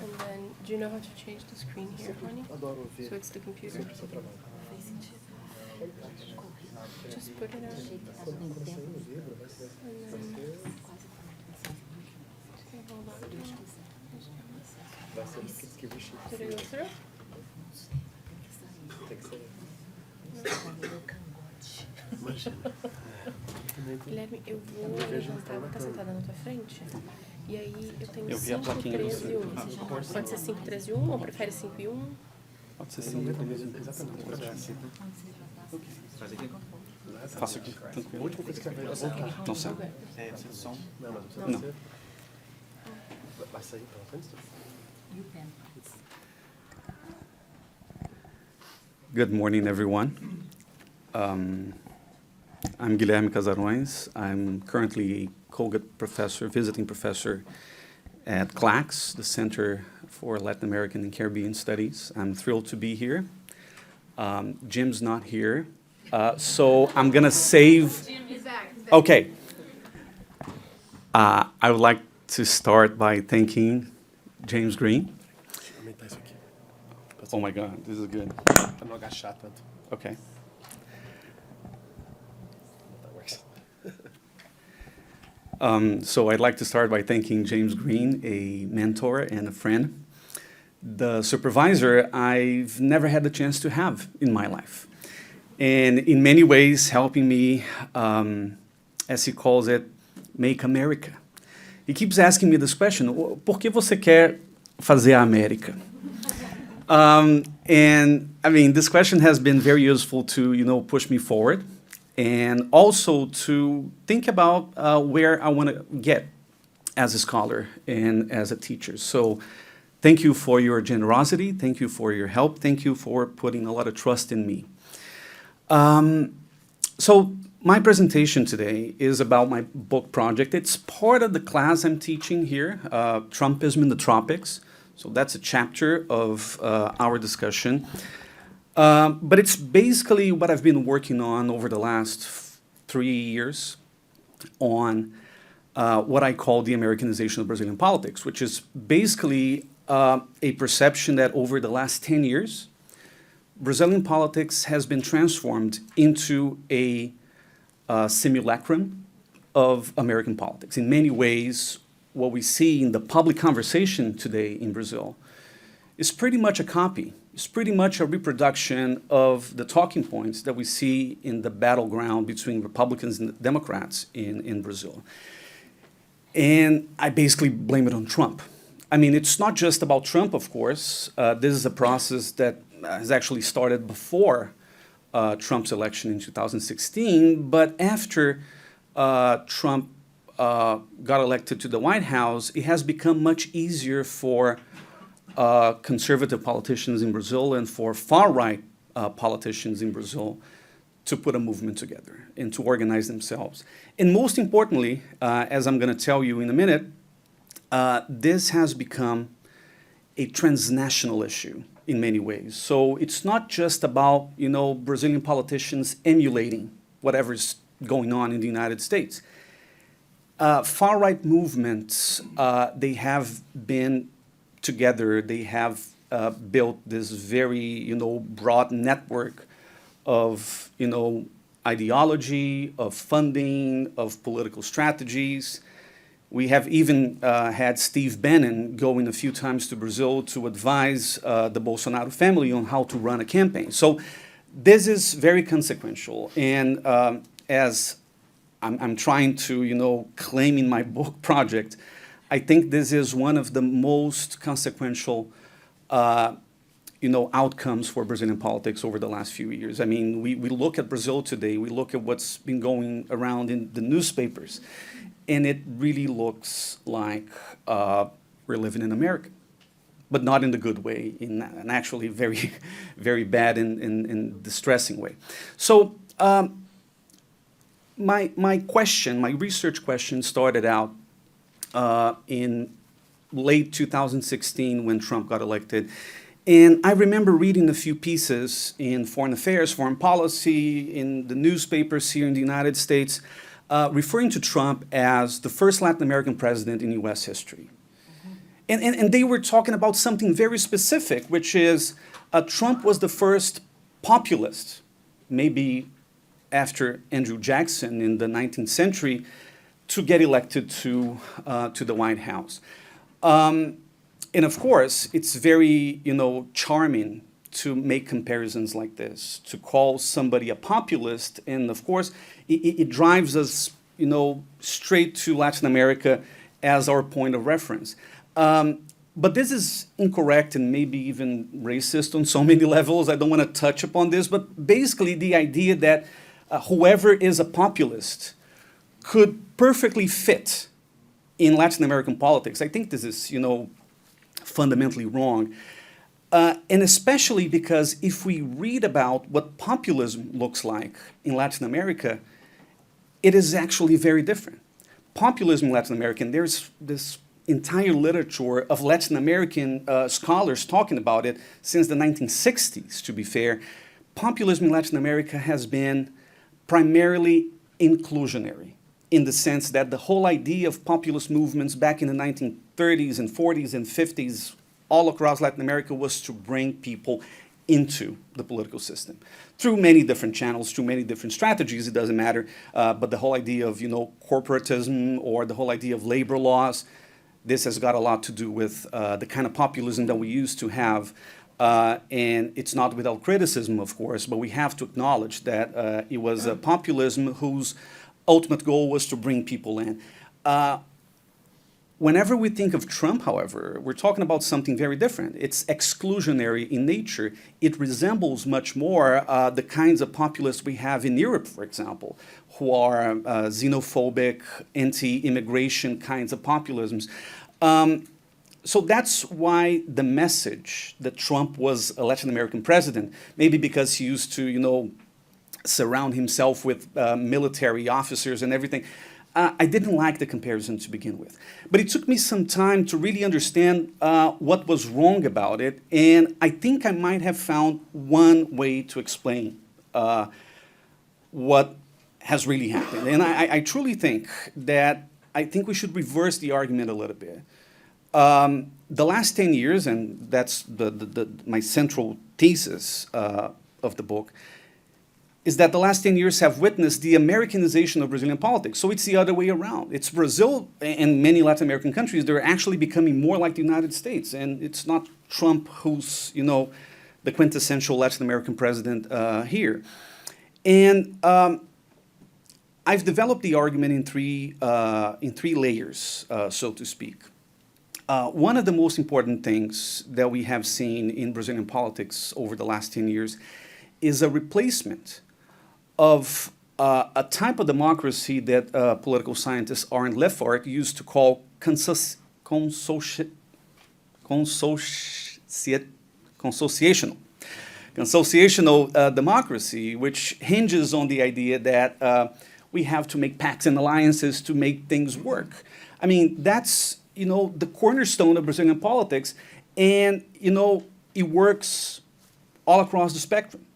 And then Do you know how to change the screen here, honey? Adoro ver. So it's the computer. Sempre seu trabalho. Just put it out. Quando você sair no livro, vai ser. Okay, hold on. Vai ser aqueles que vixi. Did it go through? Tem que ser. Guilherme, eu vou levantar, vou estar sentada na tua frente. E aí eu tenho Eu vi a 5, plaquinha no 13 e 1. seu- Pode ser 5, 13 e 1 ou prefere 5 e 1? Pode ser sim. Exatamente. Faço aqui, A tranquilo. última coisa que você vai voltar. Não sei. Não, mas você Não. vai ser. Vai sair pela Princeton? Good morning, everyone. I'm Guilherme Casarões. I'm currently a Colgate professor, visiting professor at CLACS, the Center for Latin American and Caribbean Studies. I'm thrilled to be here. Jim's not here, so I'm going to save... Okay. I would like to start by thanking James Green. Aumentar isso aqui. Oh my God, this is good. Pra não agachar tanto. Okay. That works. So I'd like to start by thanking James Green, a mentor and a friend. The supervisor I've never had the chance to have in my life. And in many ways helping me, as he calls it, make America. He keeps asking me this question, por que você quer fazer a América? And I mean, this question has been very useful to, push me forward and also to think about where I want to get as a scholar and as a teacher. So thank you for your generosity. Thank you for your help. Thank you for putting a lot of trust in me. So my presentation today is about my book project. It's part of the class I'm teaching here, Trumpism in the Tropics. So that's a chapter of our discussion. But it's basically what I've been working on over the last 3 years on what I call the Americanization of Brazilian politics, which is basically a perception that over the last 10 years, Brazilian politics has been transformed into a simulacrum of American politics. In many ways, what we see in the public conversation today in Brazil is pretty much a copy. It's pretty much a reproduction of the talking points that we see in the battleground between Republicans and Democrats in Brazil. And I basically blame it on Trump. I mean, it's not just about Trump, of course. This is a process that has actually started before Trump's election in 2016, but after Trump got elected to the White House, it has become much easier for conservative politicians in Brazil and for far-right politicians in Brazil to put a movement together and to organize themselves. And most importantly, as I'm going to tell you in a minute, this has become a transnational issue in many ways. So it's not just about, Brazilian politicians emulating whatever's going on in the United States. Far-right movements, they have been together. They have built this very, broad network of, ideology, of funding, of political strategies. We have even had Steve Bannon going a few times to Brazil to advise the Bolsonaro family on how to run a campaign. So this is very consequential. And as I'm trying to, claim in my book project, I think this is one of the most consequential, outcomes for Brazilian politics over the last few years. I mean, we look at Brazil today, we look at what's been going around in the newspapers, and it really looks like we're living in America, but not in the good way, in an actually very, very bad and distressing way. So my research question started out in late 2016 when Trump got elected. And I remember reading a few pieces in Foreign Affairs, Foreign Policy, in the newspapers here in the United States, referring to Trump as the first Latin American president in U.S. history. And they were talking about something very specific, which is Trump was the first populist, maybe after Andrew Jackson in the 19th century, to get elected to the White House. And of course, it's very, charming to make comparisons like this, to call somebody a populist, and of course, it drives us, straight to Latin America as our point of reference. But this is incorrect and maybe even racist on so many levels. I don't want to touch upon this, but basically the idea that whoever is a populist could perfectly fit in Latin American politics. I think this is, fundamentally wrong. And especially because if we read about what populism looks like in Latin America, it is actually very different. Populism in Latin America, and there's this entire literature of Latin American scholars talking about it since the 1960s, to be fair. Populism in Latin America has been primarily inclusionary, in the sense that the whole idea of populist movements back in the 1930s and 40s and 50s all across Latin America was to bring people into the political system through many different channels, through many different strategies, it doesn't matter, but the whole idea of, corporatism or the whole idea of labor laws, this has got a lot to do with the kind of populism that we used to have. And it's not without criticism, of course, but we have to acknowledge that it was a populism whose ultimate goal was to bring people in. Whenever we think of Trump, however, we're talking about something very different. It's exclusionary in nature. It resembles much more the kinds of populists we have in Europe, for example, who are xenophobic, anti-immigration kinds of populisms. So that's why the message that Trump was a Latin American president, maybe because he used to, surround himself with military officers and everything, I didn't like the comparison to begin with. But it took me some time to really understand what was wrong about it, and I think I might have found one way to explain what has really happened. And I truly think that we should reverse the argument a little bit. The last 10 years, and that's my central thesis of the book, is that the last 10 years have witnessed the Americanization of Brazilian politics. So it's the other way around. It's Brazil and many Latin American countries, they're actually becoming more like the United States. And it's not Trump who's, the quintessential Latin American president here. And I've developed the argument in three layers, so to speak. One of the most important things that we have seen in Brazilian politics over the last 10 years is a replacement of a type of democracy that political scientist Arne Lefort used to call consociational democracy, which hinges on the idea that we have to make pacts and alliances to make things work. I mean, that's, the cornerstone of Brazilian politics, and, it works all across the spectrum.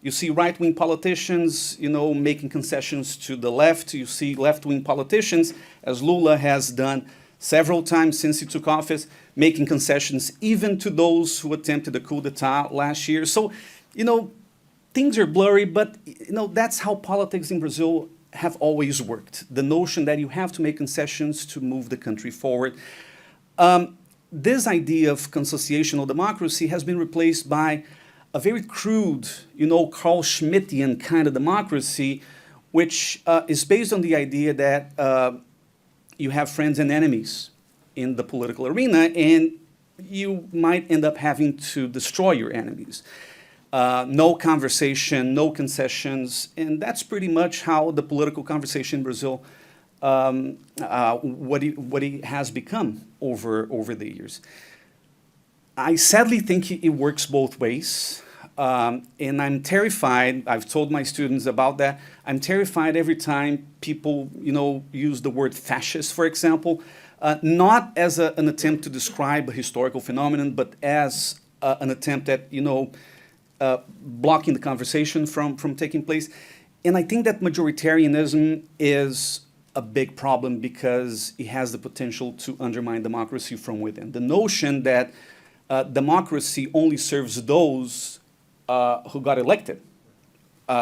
You see right-wing politicians, making concessions to the left. You see left-wing politicians, as Lula has done several times since he took office, making concessions even to those who attempted a coup d'etat last year. So, things are blurry, but, that's how politics in Brazil have always worked. The notion that you have to make concessions to move the country forward. This idea of consociational democracy has been replaced by a very crude, Carl Schmittian kind of democracy, which is based on the idea that you have friends and enemies in the political arena, and you might end up having to destroy your enemies. No conversation, no concessions, and that's pretty much how the political conversation in Brazil, what it has become over the years. I sadly think it works both ways. And I'm terrified, I've told my students about that, I'm terrified every time people, use the word fascist, for example, not as an attempt to describe a historical phenomenon, but as an attempt at, blocking the conversation from taking place. And I think that majoritarianism is a big problem because it has the potential to undermine democracy from within. The notion that democracy only serves those who got elected.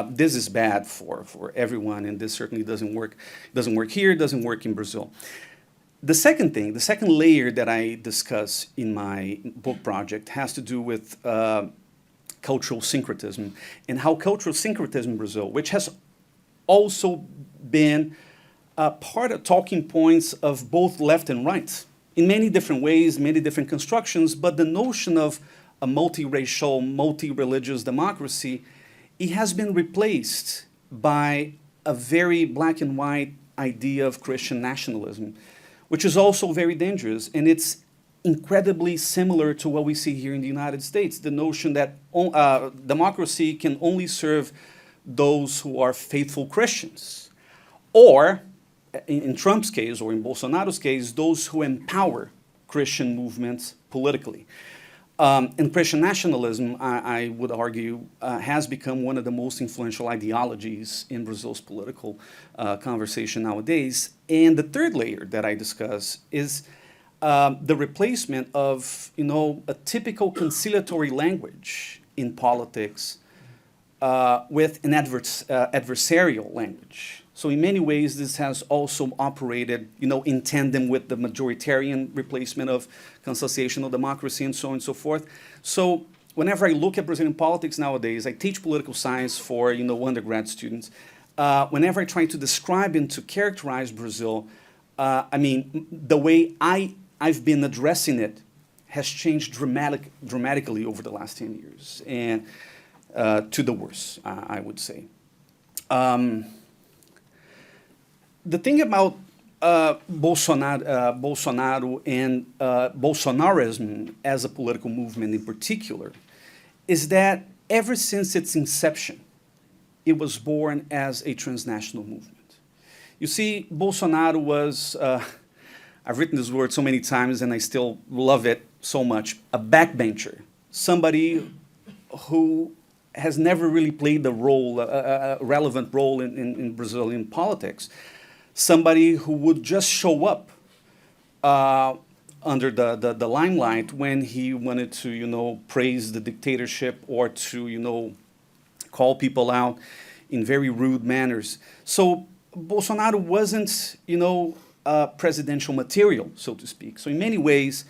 This is bad for everyone, and this certainly doesn't work. Doesn't work here, doesn't work in Brazil. The second thing, the second layer that I discuss in my book project has to do with cultural syncretism and how cultural syncretism in Brazil, which has also been part of talking points of both left and right in many different ways, many different constructions, but the notion of a multiracial, multi-religious democracy, it has been replaced by a very black and white idea of Christian nationalism, which is also very dangerous, and it's incredibly similar to what we see here in the United States, the notion that democracy can only serve those who are faithful Christians, or in Trump's case, or in Bolsonaro's case, those who empower Christian movements politically. And Christian nationalism, I would argue, has become one of the most influential ideologies in Brazil's political conversation nowadays. And the third layer that I discuss is the replacement of, a typical conciliatory language in politics with an adversarial language. So in many ways, this has also operated, in tandem with the majoritarian replacement of consociational democracy and so on and so forth. So whenever I look at Brazilian politics nowadays, I teach political science for, undergrad students. Whenever I try to describe and to characterize Brazil, the way I've been addressing it has changed dramatically over the last 10 years, and to the worse, I would say. The thing about Bolsonaro and Bolsonarism as a political movement in particular is that ever since its inception, it was born as a transnational movement. You see, Bolsonaro was, I've written this word so many times and I still love it so much, a backbencher, somebody who has never really played a relevant role in Brazilian politics. Somebody who would just show up under the limelight when he wanted to, praise the dictatorship or to, call people out in very rude manners. So Bolsonaro wasn't, presidential material, so to speak. So in many ways,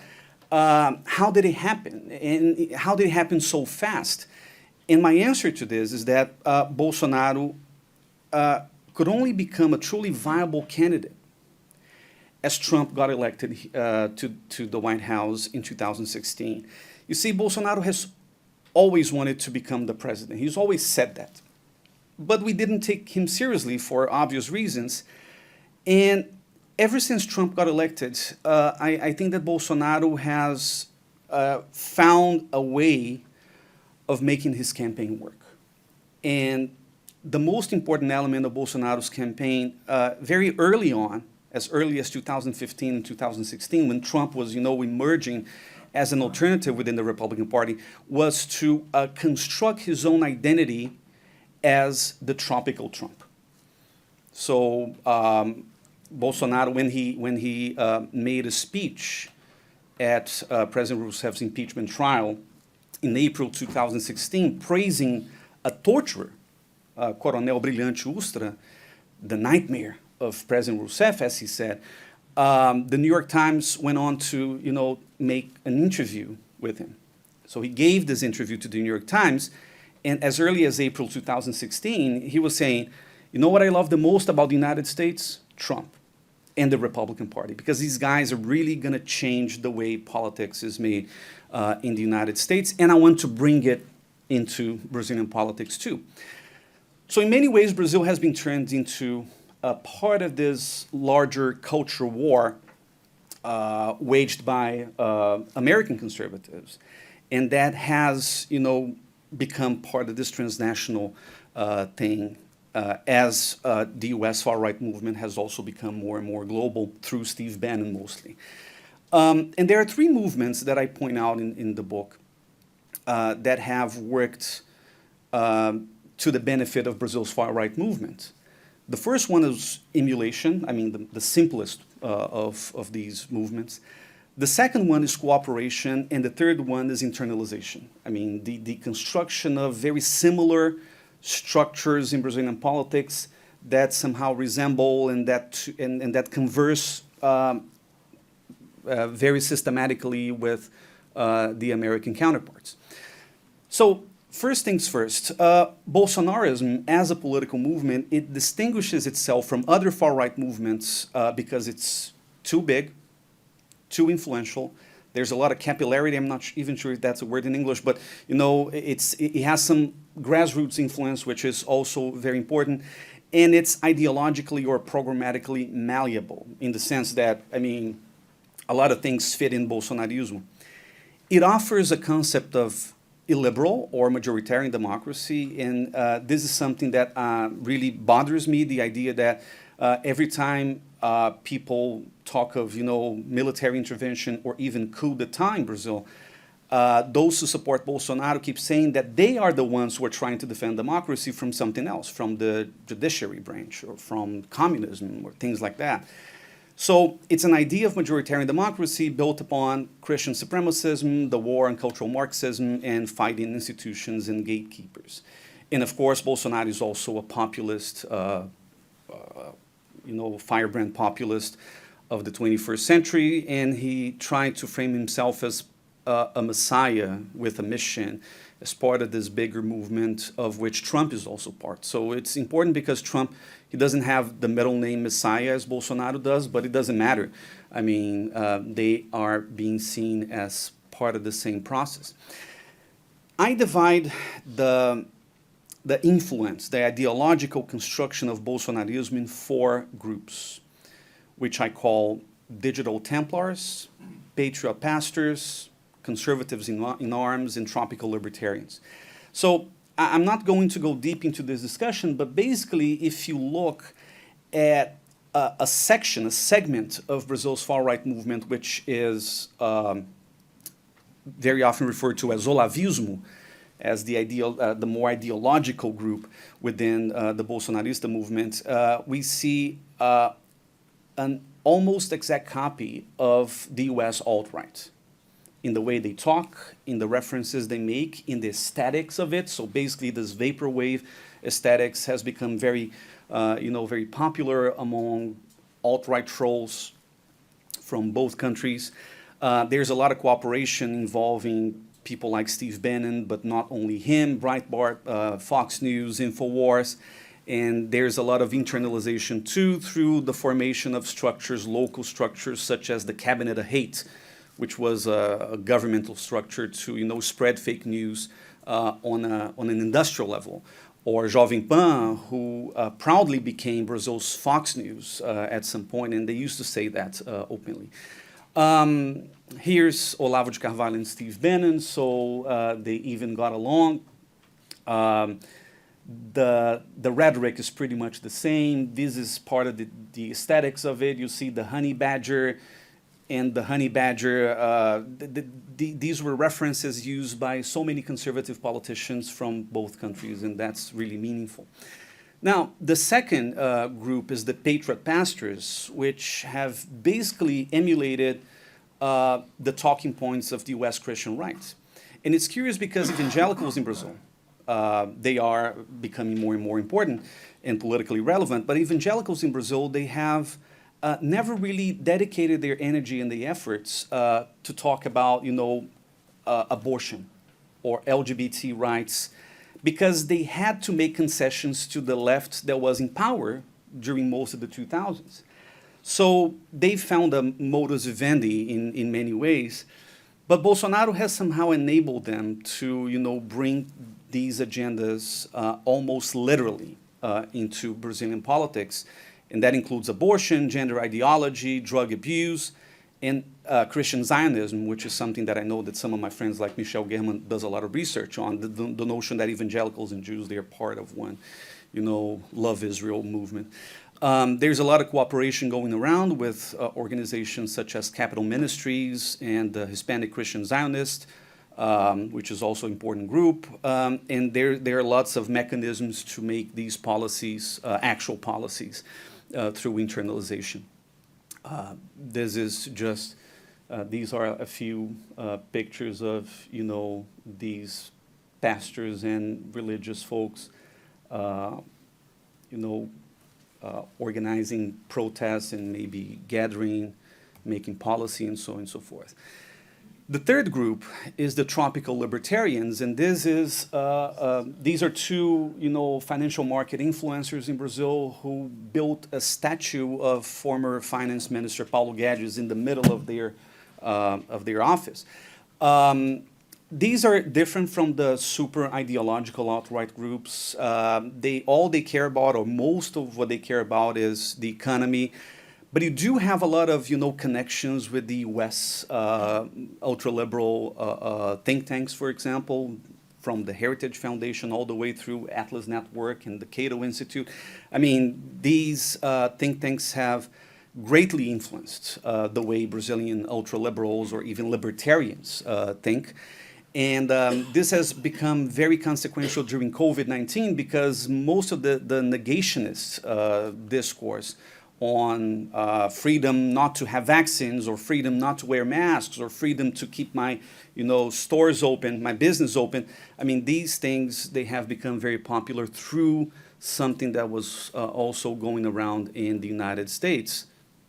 how did it happen? And how did it happen so fast? And my answer to this is that Bolsonaro could only become a truly viable candidate as Trump got elected to the White House in 2016. You see, Bolsonaro has always wanted to become the president. He's always said that. But we didn't take him seriously for obvious reasons. And ever since Trump got elected, I think that Bolsonaro has found a way of making his campaign work. And the most important element of Bolsonaro's campaign, very early on, as early as 2015 and 2016, when Trump was, emerging as an alternative within the Republican Party, was to construct his own identity as the tropical Trump. So Bolsonaro, when he made a speech at President Rousseff's impeachment trial in April 2016, praising a torturer, Coronel Brilhante Ustra, the nightmare of President Rousseff, as he said, the New York Times went on to, make an interview with him. So he gave this interview to the New York Times, and as early as April 2016, he was saying, you know what I love the most about the United States? Trump and the Republican Party, because these guys are really going to change the way politics is made in the United States, and I want to bring it into Brazilian politics too. So in many ways, Brazil has been turned into a part of this larger culture war waged by American conservatives. And that has, become part of this transnational thing as the US far-right movement has also become more and more global through Steve Bannon mostly. And there are three movements that I point out in the book that have worked to the benefit of Brazil's far-right movement. The first one is emulation, I mean, the simplest of these movements. The second one is cooperation, and the third one is internalization. I mean, the construction of very similar structures in Brazilian politics that somehow resemble and that converse very systematically with the American counterparts. So first things first, Bolsonarism as a political movement, it distinguishes itself from other far-right movements because it's too big, too influential. There's a lot of capillarity. I'm not even sure if that's a word in English, but you know, it has some grassroots influence, which is also very important. And it's ideologically or programmatically malleable in the sense that, I mean, a lot of things fit in Bolsonarism. It offers a concept of illiberal or majoritarian democracy, and this is something that really bothers me, the idea that every time people talk of, you know, military intervention or even coup d'etat in Brazil, those who support Bolsonaro keep saying that they are the ones who are trying to defend democracy from something else, from the judiciary branch or from communism or things like that. So it's an idea of majoritarian democracy built upon Christian supremacism, the war on cultural Marxism, and fighting institutions and gatekeepers. And of course, Bolsonaro is also a populist, you know, firebrand populist of the 21st century, and he tried to frame himself as a messiah with a mission as part of this bigger movement of which Trump is also part. So it's important because Trump, he doesn't have the middle name Messiah as Bolsonaro does, but it doesn't matter. I mean, they are being seen as part of the same process. I divide the influence, the ideological construction of Bolsonarism in 4 groups, which I call digital Templars, patriot pastors, conservatives in arms, and tropical libertarians. So I'm not going to go deep into this discussion, but basically if you look at a segment of Brazil's far-right movement, which is very often referred to as Olavismo, as the more ideological group within the Bolsonarista movement, we see an almost exact copy of the US alt-right in the way they talk, in the references they make, in the aesthetics of it. So basically this vaporwave aesthetics has become very, very popular among alt-right trolls from both countries. There's a lot of cooperation involving people like Steve Bannon, but not only him, Breitbart, Fox News, InfoWars, and there's a lot of internalization too through the formation of structures, local structures such as the Cabinet of Hate, which was a governmental structure to spread fake news on an industrial level, or Jovem Pan, who proudly became Brazil's Fox News at some point, and they used to say that openly. Here's Olavo de Carvalho and Steve Bannon, so they even got along. The rhetoric is pretty much the same. This is part of the aesthetics of it. You see the honey badger, and the honey badger, these were references used by so many conservative politicians from both countries, and that's really meaningful. Now, the second group is the patriot pastors, which have basically emulated the talking points of the US Christian right. And it's curious because evangelicals in Brazil, they are becoming more and more important and politically relevant, but evangelicals in Brazil, they have never really dedicated their energy and the efforts to talk about, abortion or LGBT rights, because they had to make concessions to the left that was in power during most of the 2000s. So they found a modus vivendi in many ways, but Bolsonaro has somehow enabled them to, bring these agendas almost literally into Brazilian politics. And that includes abortion, gender ideology, drug abuse, and Christian Zionism, which is something that I know that some of my friends like Michel German does a lot of research on, the notion that evangelicals and Jews, they are part of one, Love Israel movement. There's a lot of cooperation going around with organizations such as Capital Ministries and the Hispanic Christian Zionist which is also an important group. And there are lots of mechanisms to make these policies actual policies through internalization. This is just, these are a few pictures of, these pastors and religious folks, organizing protests and maybe gathering, making policy, and so on and so forth. The third group is the tropical libertarians, and this is these are two financial market influencers in Brazil who built a statue of former finance minister Paulo Guedes in the middle of their office. These are different from the super ideological alt-right groups. All they care about, or most of what they care about, is the economy. But you do have a lot of connections with the U.S. Ultra-liberal think tanks, for example, from the Heritage Foundation all the way through Atlas Network and the Cato Institute. I mean, these think tanks have greatly influenced the way Brazilian ultra-liberals or even libertarians think. And this has become very consequential during COVID-19 because most of the negationist discourse on freedom not to have vaccines, or freedom not to wear masks, or freedom to keep my stores open, my business open. I mean, these things, they have become very popular through something that was also going around in the United States.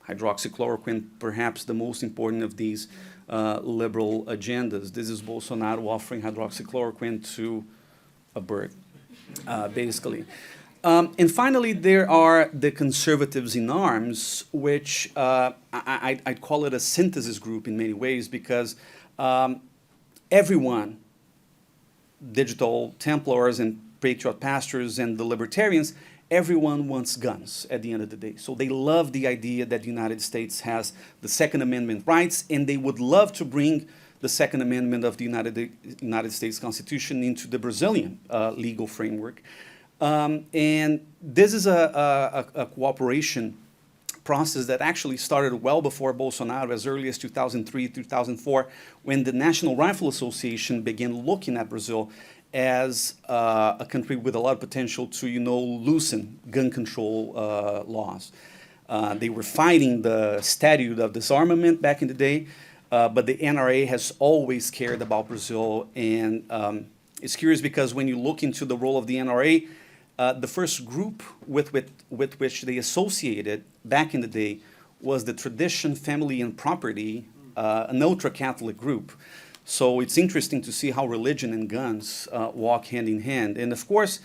Hydroxychloroquine, perhaps the most important of these liberal agendas. This is Bolsonaro offering hydroxychloroquine to a bird, basically. And finally, there are the conservatives in arms, which I'd call it a synthesis group in many ways, because everyone, digital Templars and patriot pastors and the libertarians, everyone wants guns at the end of the day. So they love the idea that the United States has the Second Amendment rights, and they would love to bring the Second Amendment of the United States Constitution into the Brazilian legal framework. And this is a cooperation process that actually started well before Bolsonaro, as early as 2003, 2004, when the National Rifle Association began looking at Brazil as a country with a lot of potential to, loosen gun control laws. They were fighting the statute of disarmament back in the day, but the NRA has always cared about Brazil. And it's curious because when you look into the role of the NRA, the first group with which they associated back in the day was the Tradition, Family, and Property, an ultra-Catholic group. So it's interesting to see how religion and guns walk hand in hand. And of course,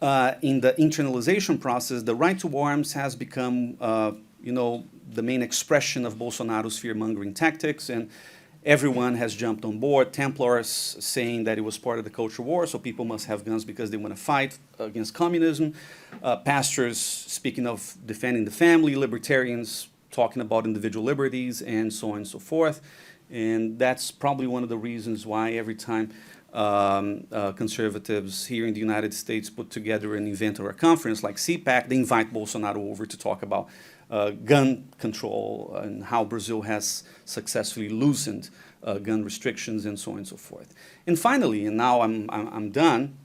in the internalization process, the right to arms has become, the main expression of Bolsonaro's fear-mongering tactics, and everyone has jumped on board. Templars saying that it was part of the culture war, so people must have guns because they want to fight against communism. Pastors speaking of defending the family, libertarians talking about individual liberties, and so on and so forth. And that's probably one of the reasons why every time conservatives here in the United States put together an event or a conference like CPAC, they invite Bolsonaro over to talk about gun control and how Brazil has successfully loosened gun restrictions and so on and so forth. And finally, and now I'm done,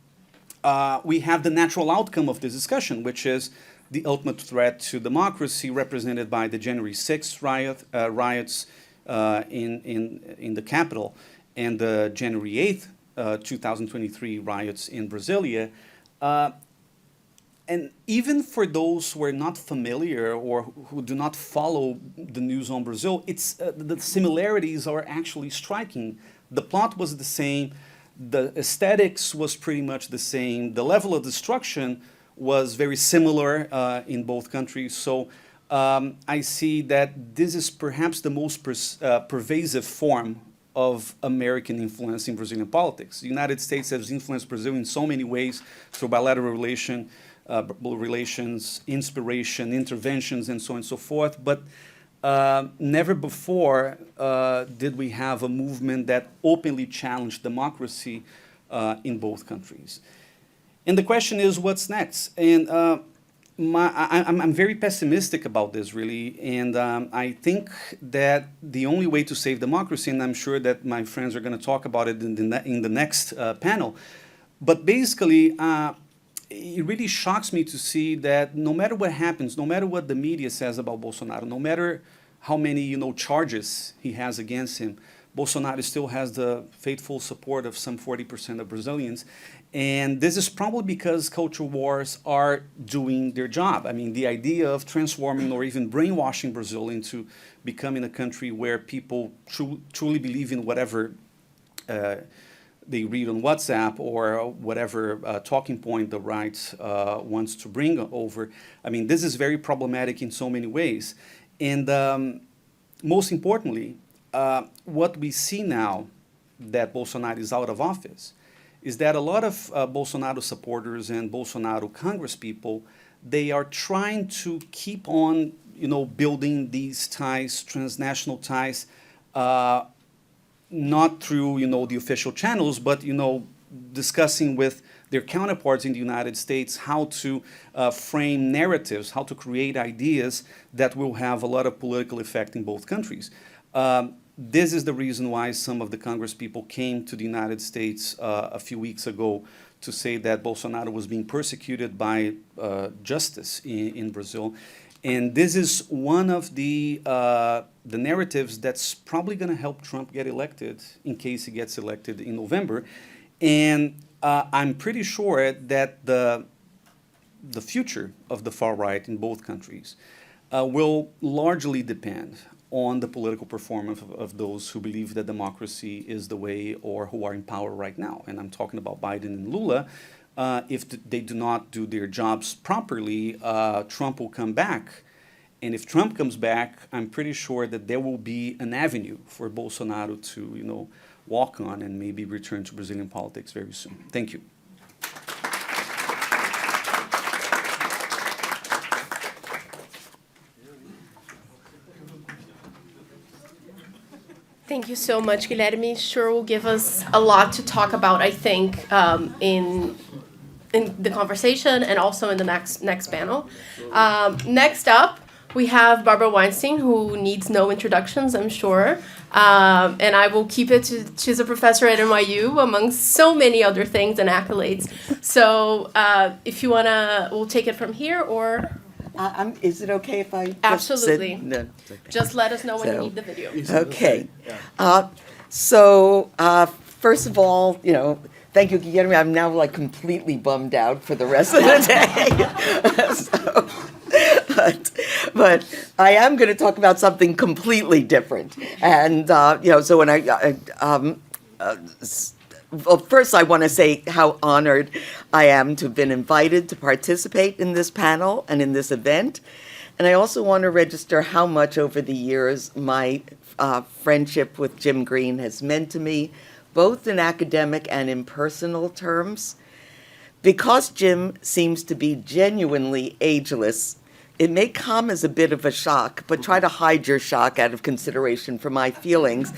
we have the natural outcome of this discussion, which is the ultimate threat to democracy represented by the January 6th riots in the capital and the January 8th, 2023 riots in Brasilia. And even for those who are not familiar or who do not follow the news on Brazil, the similarities are actually striking. The plot was the same, the aesthetics was pretty much the same, the level of destruction was very similar in both countries. So I see that this is perhaps the most pervasive form of American influence in Brazilian politics. The United States has influenced Brazil in so many ways through bilateral relations, inspiration, interventions, and so on and so forth. But never before did we have a movement that openly challenged democracy in both countries. And the question is, what's next? And I'm very pessimistic about this, really, and I think that the only way to save democracy, and I'm sure that my friends are going to talk about it in the next panel, but basically, it really shocks me to see that no matter what happens, no matter what the media says about Bolsonaro, no matter how many charges he has against him, Bolsonaro still has the faithful support of some 40% of Brazilians. And this is probably because culture wars are doing their job. I mean, the idea of transforming or even brainwashing Brazil into becoming a country where people truly believe in whatever they read on WhatsApp or whatever talking point the right wants to bring over. I mean, this is very problematic in so many ways. And most importantly, what we see now that Bolsonaro is out of office is that a lot of Bolsonaro supporters and Bolsonaro congresspeople, they are trying to keep on, building these ties, transnational ties, not through, the official channels, but, discussing with their counterparts in the United States how to frame narratives, how to create ideas that will have a lot of political effect in both countries. This is the reason why some of the Congress people came to the United States a few weeks ago to say that Bolsonaro was being persecuted by justice in Brazil. And this is one of the narratives that's probably going to help Trump get elected in case he gets elected in November. And I'm pretty sure that the future of the far right in both countries will largely depend on the political performance of those who believe that democracy is the way or who are in power right now. And I'm talking about Biden and Lula. If they do not do their jobs properly, Trump will come back. And if Trump comes back, I'm pretty sure that there will be an avenue for Bolsonaro to, walk on and maybe return to Brazilian politics very soon. Thank you. Thank you so much, Guilherme. Sure will give us a lot to talk about, I think, in the conversation and also in the next panel. Next up, we have Barbara Weinstein, who needs no introductions, I'm sure. And I will keep it to, she's a professor at NYU, among so many other things and accolades. So if you want to, we'll take it from here, or... Is it okay if I Absolutely. Just sit? No, it's okay. Just let us know when you So- need the video. Okay. First of all, thank you, Guilherme. I'm now completely bummed out for the rest of the day. But I am going to talk about something completely different. And, so when well, first I want to say how honored I am to have been invited to participate in this panel and in this event. And I also want to register how much over the years my friendship with Jim Green has meant to me, both in academic and in personal terms. Because Jim seems to be genuinely ageless, it may come as a bit of a shock, but try to hide your shock out of consideration for my feelings,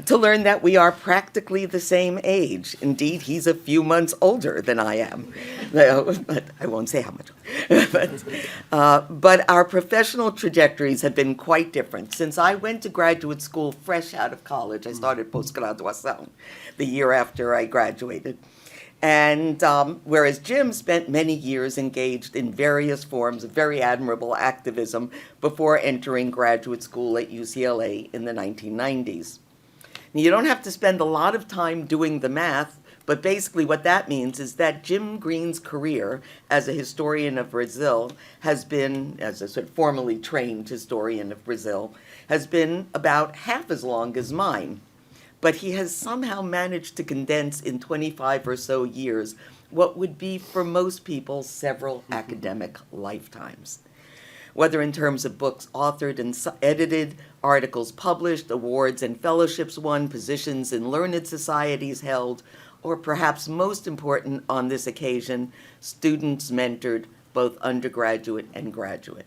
to learn that we are practically the same age. Indeed, he's a few months older than I am. But I won't say how much. But our professional trajectories have been quite different. Since I went to graduate school fresh out of college, I started postgraduação the year after I graduated. And whereas Jim spent many years engaged in various forms of very admirable activism before entering graduate school at UCLA in the 1990s. Now, you don't have to spend a lot of time doing the math, but basically what that means is that Jim Green's career as a historian of Brazil has been, as a sort of formally trained historian of Brazil, has been about half as long as mine. But he has somehow managed to condense in 25 or so years what would be, for most people, several academic lifetimes. Whether in terms of books authored and edited, articles published, awards and fellowships won, positions in learned societies held, or perhaps most important on this occasion, students mentored, both undergraduate and graduate.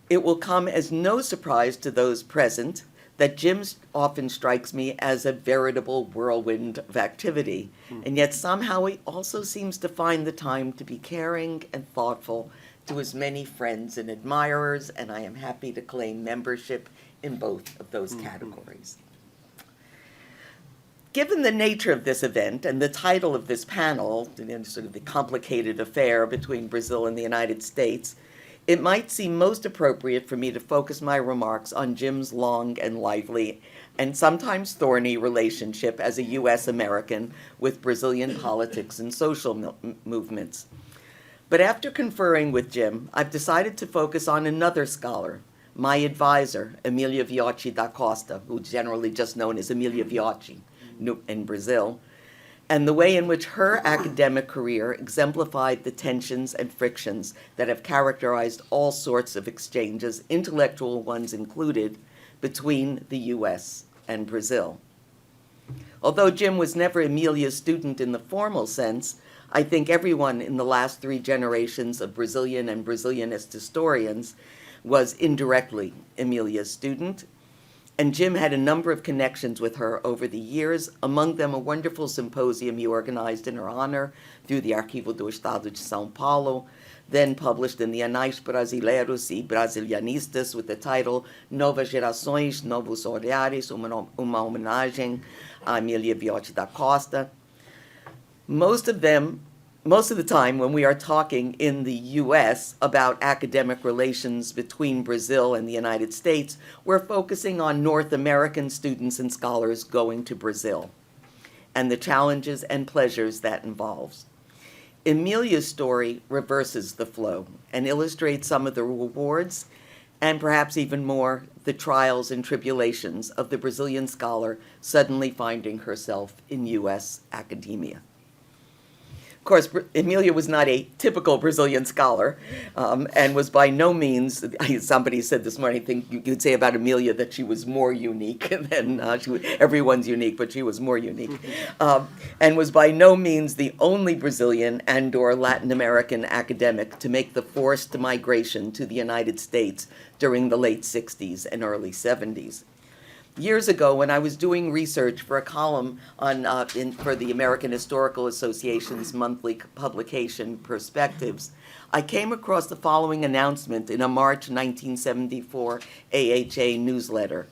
It will come as no surprise to those present that Jim often strikes me as a veritable whirlwind of activity, and yet somehow he also seems to find the time to be caring and thoughtful to his many friends and admirers, and I am happy to claim membership in both of those categories. Given the nature of this event and the title of this panel, sort of the complicated affair between Brazil and the United States, it might seem most appropriate for me to focus my remarks on Jim's long and lively and sometimes thorny relationship as a U.S. American with Brazilian politics and social movements. But after conferring with Jim, I've decided to focus on another scholar, my advisor, Emília Viotti da Costa, who's generally just known as Emília Viotti in Brazil, and the way in which her academic career exemplified the tensions and frictions that have characterized all sorts of exchanges, intellectual ones included, between the U.S. and Brazil. Although Jim was never Emília's student in the formal sense, I think everyone in the last 3 generations of Brazilian and Brazilianist historians was indirectly Emília's student, and Jim had a number of connections with her over the years, among them a wonderful symposium he organized in her honor through the Arquivo do Estado de São Paulo, then published in the Anais Brasileiros e Brasilianistas with the title Novas Gerações, Novos Olhares, uma homenagem a Emília Viotti da Costa. Most of the time when we are talking in the U.S. about academic relations between Brazil and the United States, we're focusing on North American students and scholars going to Brazil and the challenges and pleasures that involves. Emília's story reverses the flow and illustrates some of the rewards and perhaps even more the trials and tribulations of the Brazilian scholar suddenly finding herself in U.S. academia. Of course, Emília was not a typical Brazilian scholar and was by no means, somebody said this morning, I think you could say about Emília that she was more unique than, everyone's unique, but she was more unique, and was by no means the only Brazilian and or Latin American academic to make the forced migration to the United States during the late 60s and early 70s. Years ago, when I was doing research for a column on, for the American Historical Association's monthly publication, Perspectives, I came across the following announcement in a March 1974 AHA newsletter.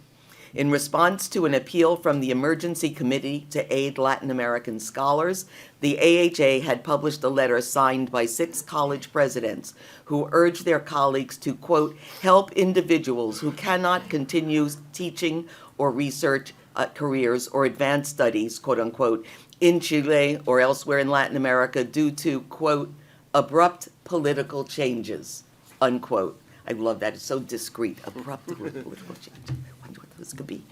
In response to an appeal from the Emergency Committee to Aid Latin American Scholars, the AHA had published a letter signed by 6 college presidents who urged their colleagues to, quote, help individuals who cannot continue teaching or research careers or advanced studies, quote unquote, in Chile or elsewhere in Latin America due to, quote, abrupt political changes, unquote. I love that. It's so discreet, abrupt political changes. I wonder what this could be.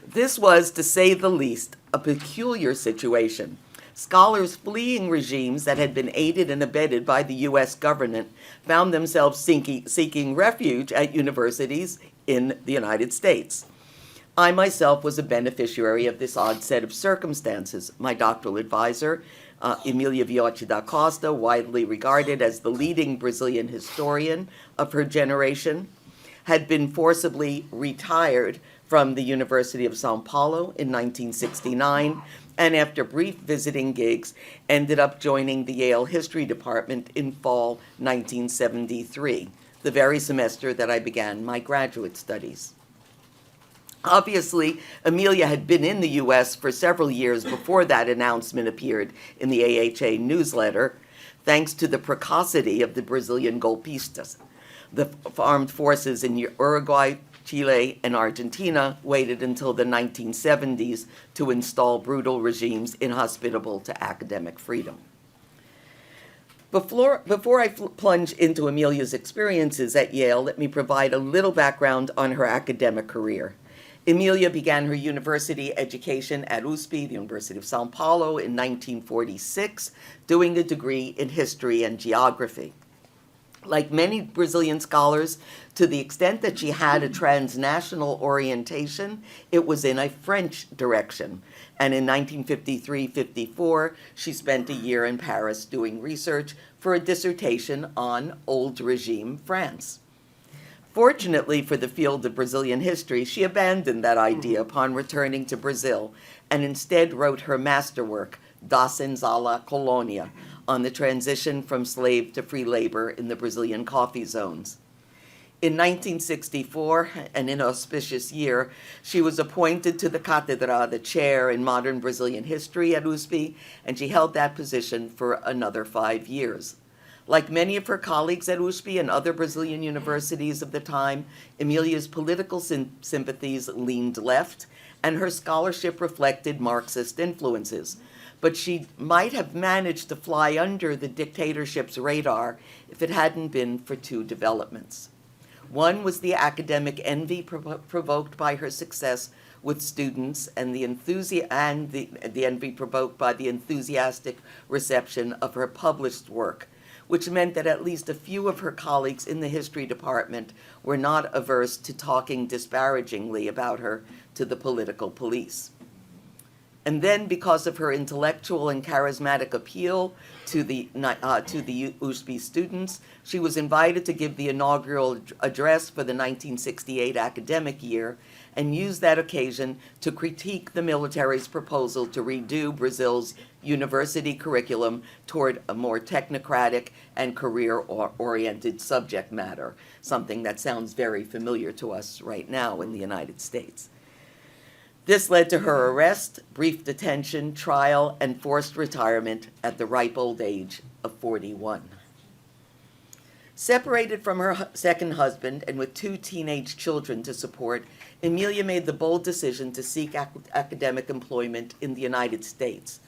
This was, to say the least, a peculiar situation. Scholars fleeing regimes that had been aided and abetted by the U.S. government found themselves seeking refuge at universities in the United States. I myself was a beneficiary of this odd set of circumstances. My doctoral advisor, Emília Viotti da Costa, widely regarded as the leading Brazilian historian of her generation, had been forcibly retired from the University of São Paulo in 1969, and after brief visiting gigs, ended up joining the Yale History Department in fall 1973, the very semester that I began my graduate studies. Obviously, Emília had been in the U.S. for several years before that announcement appeared in the AHA newsletter, thanks to the precocity of the Brazilian golpistas. The armed forces in Uruguay, Chile, and Argentina waited until the 1970s to install brutal regimes inhospitable to academic freedom. Before I plunge into Emília's experiences at Yale, let me provide a little background on her academic career. Emília began her university education at USP, the University of São Paulo, in 1946, doing a degree in history and geography. Like many Brazilian scholars, to the extent that she had a transnational orientation, it was in a French direction. And in 1953-54, she spent a year in Paris doing research for a dissertation on old regime France. Fortunately for the field of Brazilian history, she abandoned that idea upon returning to Brazil and instead wrote her masterwork, Da Senzala Colônia, on the transition from slave to free labor in the Brazilian coffee zones. In 1964, an inauspicious year, she was appointed to the Cátedra, the chair in modern Brazilian history at USP, and she held that position for another 5 years. Like many of her colleagues at USP and other Brazilian universities of the time, Emília's political sympathies leaned left, and her scholarship reflected Marxist influences. But she might have managed to fly under the dictatorship's radar if it hadn't been for two developments. One was the academic envy provoked by her success with students and the envy provoked by the enthusiastic reception of her published work, which meant that at least a few of her colleagues in the history department were not averse to talking disparagingly about her to the political police. And then, because of her intellectual and charismatic appeal to the USP students, she was invited to give the inaugural address for the 1968 academic year and used that occasion to critique the military's proposal to redo Brazil's university curriculum toward a more technocratic and career-oriented subject matter, something that sounds very familiar to us right now in the United States. This led to her arrest, brief detention, trial, and forced retirement at the ripe old age of 41. Separated from her second husband and with 2 teenage children to support, Emília made the bold decision to seek academic employment in the United States.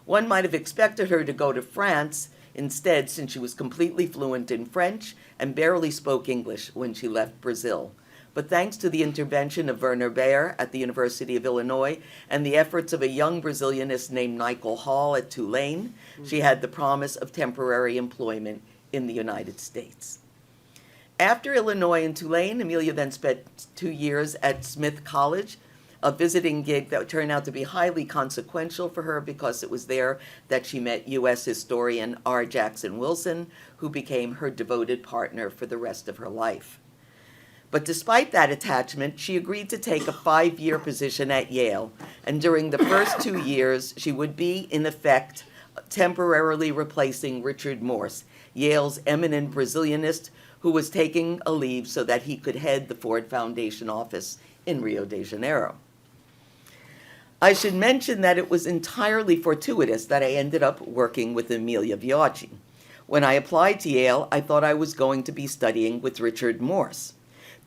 One might have expected her to go to France instead, since she was completely fluent in French and barely spoke English when she left Brazil. But thanks to the intervention of Werner Baer at the University of Illinois and the efforts of a young Brazilianist named Nicole Hall at Tulane, she had the promise of temporary employment in the United States. After Illinois and Tulane, Emília then spent 2 years at Smith College, a visiting gig that turned out to be highly consequential for her because it was there that she met U.S. historian R. Jackson Wilson, who became her devoted partner for the rest of her life. But despite that attachment, she agreed to take a 5-year position at Yale, and during the first 2 years, she would be, in effect, temporarily replacing Richard Morse, Yale's eminent Brazilianist, who was taking a leave so that he could head the Ford Foundation office in Rio de Janeiro. I should mention that it was entirely fortuitous that I ended up working with Emília Viotti. When I applied to Yale, I thought I was going to be studying with Richard Morse.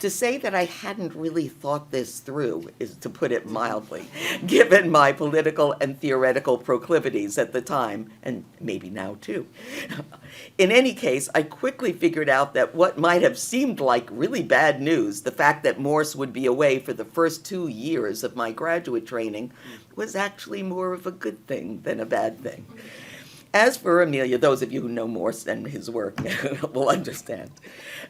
To say that I hadn't really thought this through is to put it mildly, given my political and theoretical proclivities at the time, and maybe now too. In any case, I quickly figured out that what might have seemed like really bad news, the fact that Morse would be away for the first 2 years of my graduate training, was actually more of a good thing than a bad thing. As for Emília, those of you who know Morse and his work will understand.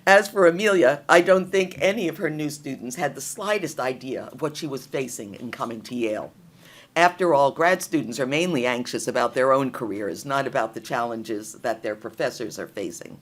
As for Emília, I don't think any of her new students had the slightest idea of what she was facing in coming to Yale. After all, grad students are mainly anxious about their own careers, not about the challenges that their professors are facing.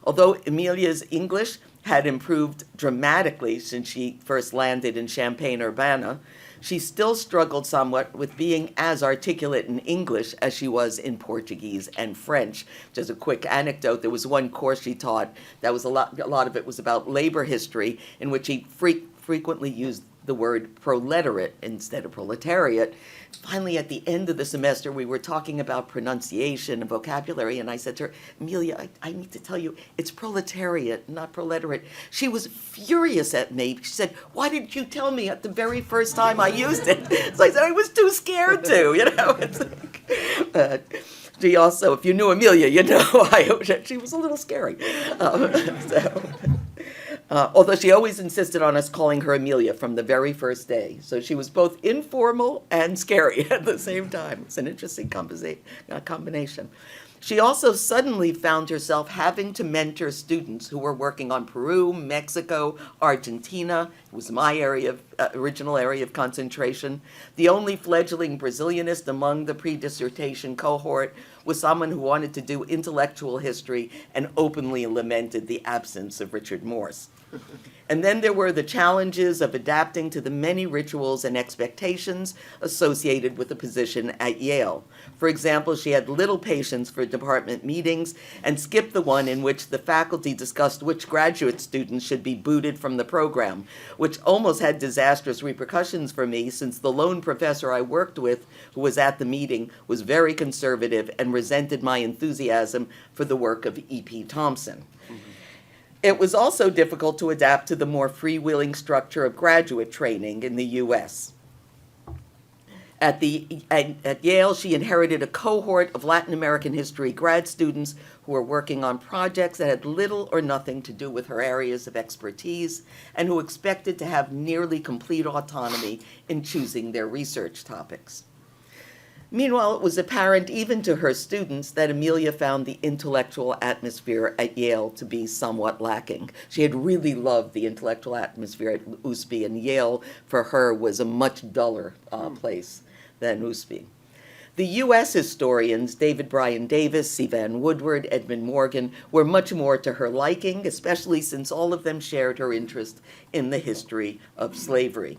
Although Emília's English had improved dramatically since she first landed in Champaign-Urbana, she still struggled somewhat with being as articulate in English as she was in Portuguese and French. Just a quick anecdote, there was one course she taught that was a lot of it was about labor history, in which he frequently used the word proletariat instead of proletariat. Finally, at the end of the semester, we were talking about pronunciation and vocabulary, and I said to her, Emília, I need to tell you, it's proletariat, not proletariat. She was furious at me. She said, why didn't you tell me at the very first time I used it? So I said, I was too scared to, you know. It's like, she also, if you knew Emília, you know, she was a little scary. Although she always insisted on us calling her Emília from the very first day. So she was both informal and scary at the same time. It's an interesting combination. She also suddenly found herself having to mentor students who were working on Peru, Mexico, Argentina. It was my area original area of concentration. The only fledgling Brazilianist among the pre-dissertation cohort was someone who wanted to do intellectual history and openly lamented the absence of Richard Morse. And then there were the challenges of adapting to the many rituals and expectations associated with a position at Yale. For example, she had little patience for department meetings and skipped the one in which the faculty discussed which graduate students should be booted from the program, which almost had disastrous repercussions for me since the lone professor I worked with who was at the meeting was very conservative and resented my enthusiasm for the work of E.P. Thompson. It was also difficult to adapt to the more freewheeling structure of graduate training in the U.S. At Yale, she inherited a cohort of Latin American history grad students who were working on projects that had little or nothing to do with her areas of expertise and who expected to have nearly complete autonomy in choosing their research topics. Meanwhile, it was apparent even to her students that Amelia found the intellectual atmosphere at Yale to be somewhat lacking. She had really loved the intellectual atmosphere at USP, and Yale, for her, was a much duller place than USP. The U.S. historians, David Bryan Davis, C. Van Woodward, Edmund Morgan, were much more to her liking, especially since all of them shared her interest in the history of slavery.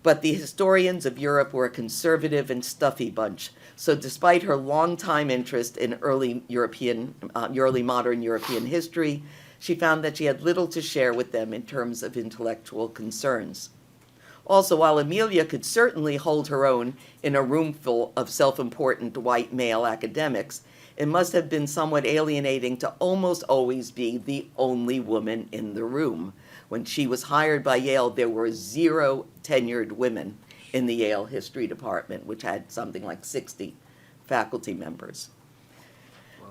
But the historians of Europe were a conservative and stuffy bunch. So despite her longtime interest in early modern European history, she found that she had little to share with them in terms of intellectual concerns. Also, while Amelia could certainly hold her own in a room full of self-important white male academics, it must have been somewhat alienating to almost always be the only woman in the room. When she was hired by Yale, there were 0 tenured women in the Yale History Department, which had something like 60 faculty members.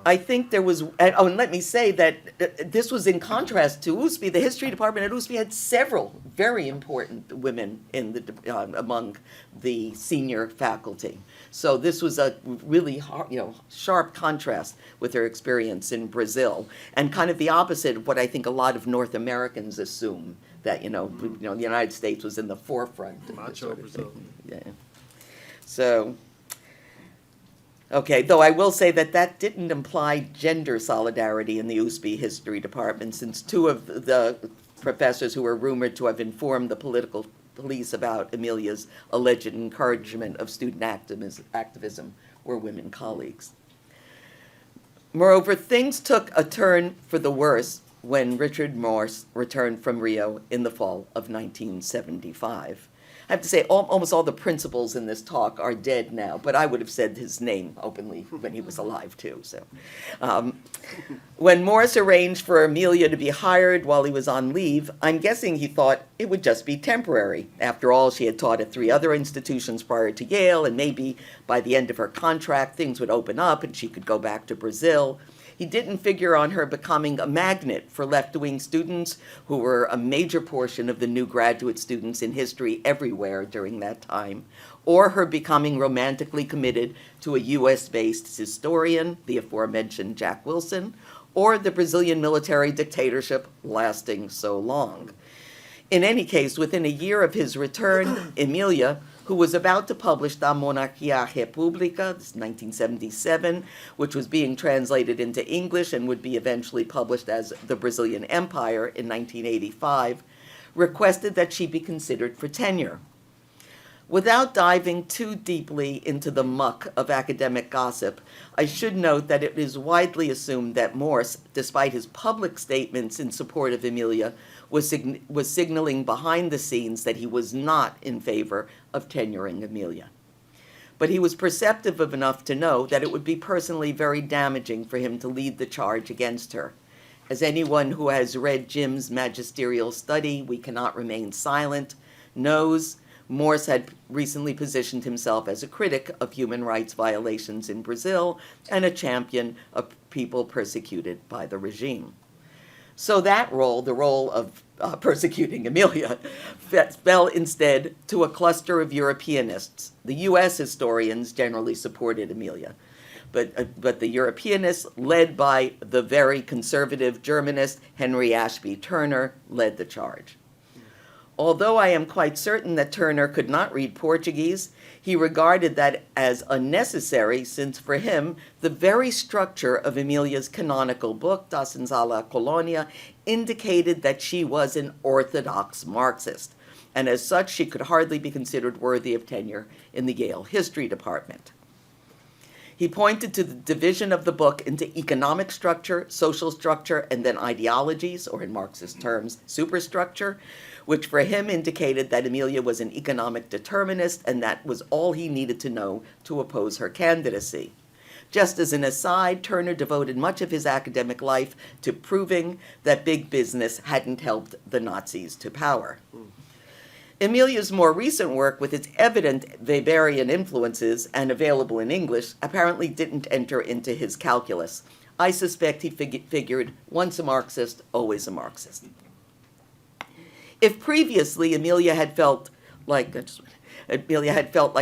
I think there was, and let me say that this was in contrast to USP. The history department at USP had several very important women in among the senior faculty. So this was a really sharp contrast with her experience in Brazil, and kind of the opposite of what I think a lot of North Americans assume, that the United States was in the forefront of this sort of thing. Yeah. So. Okay, though I will say that didn't imply gender solidarity in the USP History Department, since 2 of the professors who were rumored to have informed the political police about Amelia's alleged encouragement of student activism were women colleagues. Moreover, things took a turn for the worse when Richard Morse returned from Rio in the fall of 1975. I have to say, almost all the principals in this talk are dead now, but I would have said his name openly when he was alive, too. So, when Morse arranged for Amelia to be hired while he was on leave, I'm guessing he thought it would just be temporary. After all, she had taught at 3 other institutions prior to Yale, and maybe by the end of her contract, things would open up and she could go back to Brazil. He didn't figure on her becoming a magnet for left-wing students, who were a major portion of the new graduate students in history everywhere during that time, or her becoming romantically committed to a U.S.-based historian, the aforementioned Jack Wilson, or the Brazilian military dictatorship lasting so long. In any case, within a year of his return, Amelia, who was about to publish Da Monarquia República, 1977, which was being translated into English and would be eventually published as The Brazilian Empire in 1985, requested that she be considered for tenure. Without diving too deeply into the muck of academic gossip, I should note that it is widely assumed that Morse, despite his public statements in support of Amelia, was signaling behind the scenes that he was not in favor of tenuring Amelia. But he was perceptive enough to know that it would be personally very damaging for him to lead the charge against her. As anyone who has read Jim's magisterial study, We Cannot Remain Silent, knows, Morse had recently positioned himself as a critic of human rights violations in Brazil and a champion of people persecuted by the regime. So that role, the role of persecuting Amelia, fell instead to a cluster of Europeanists. The U.S. historians generally supported Amelia, but the Europeanists, led by the very conservative Germanist Henry Ashby Turner, led the charge. Although I am quite certain that Turner could not read Portuguese, he regarded that as unnecessary since for him, the very structure of Emilia's canonical book, Das in la Colonia, indicated that she was an orthodox Marxist, and as such, she could hardly be considered worthy of tenure in the Yale History Department. He pointed to the division of the book into economic structure, social structure, and then ideologies, or in Marxist terms, superstructure, which for him indicated that Emilia was an economic determinist, and that was all he needed to know to oppose her candidacy. Just as an aside, Turner devoted much of his academic life to proving that big business hadn't helped the Nazis to power. Emilia's more recent work, with its evident Weberian influences and available in English, apparently didn't enter into his calculus. I suspect he figured, once a Marxist, always a Marxist. If previously Emilia had felt like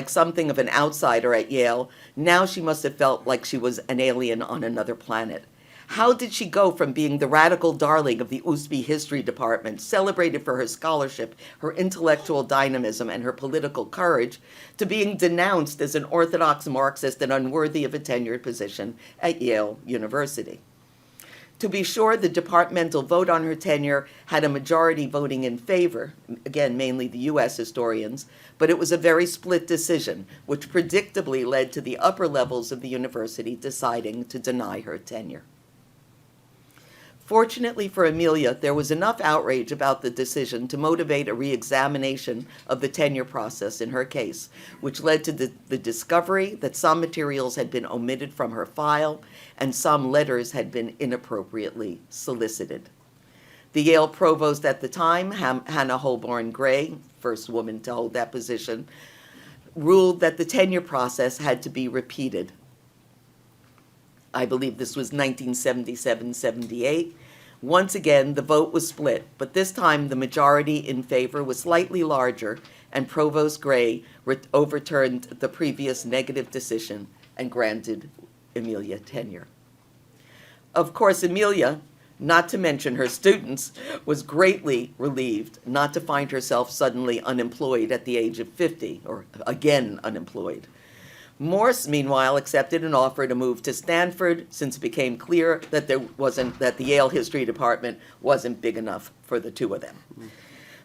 something of an outsider at Yale, now she must have felt like she was an alien on another planet. How did she go from being the radical darling of the USP History Department, celebrated for her scholarship, her intellectual dynamism, and her political courage, to being denounced as an orthodox Marxist and unworthy of a tenured position at Yale University? To be sure, the departmental vote on her tenure had a majority voting in favor, again, mainly the U.S. historians, but it was a very split decision, which predictably led to the upper levels of the university deciding to deny her tenure. Fortunately for Emilia, there was enough outrage about the decision to motivate a re-examination of the tenure process in her case, which led to the discovery that some materials had been omitted from her file and some letters had been inappropriately solicited. The Yale provost at the time, Hannah Holborn Gray, first woman to hold that position, ruled that the tenure process had to be repeated. I believe this was 1977-78. Once again, the vote was split, but this time the majority in favor was slightly larger, and Provost Gray overturned the previous negative decision and granted Emilia tenure. Of course, Emilia, not to mention her students, was greatly relieved not to find herself suddenly unemployed at the age of 50, or again unemployed. Morse, meanwhile, accepted an offer to move to Stanford since it became clear that the Yale History Department wasn't big enough for the two of them.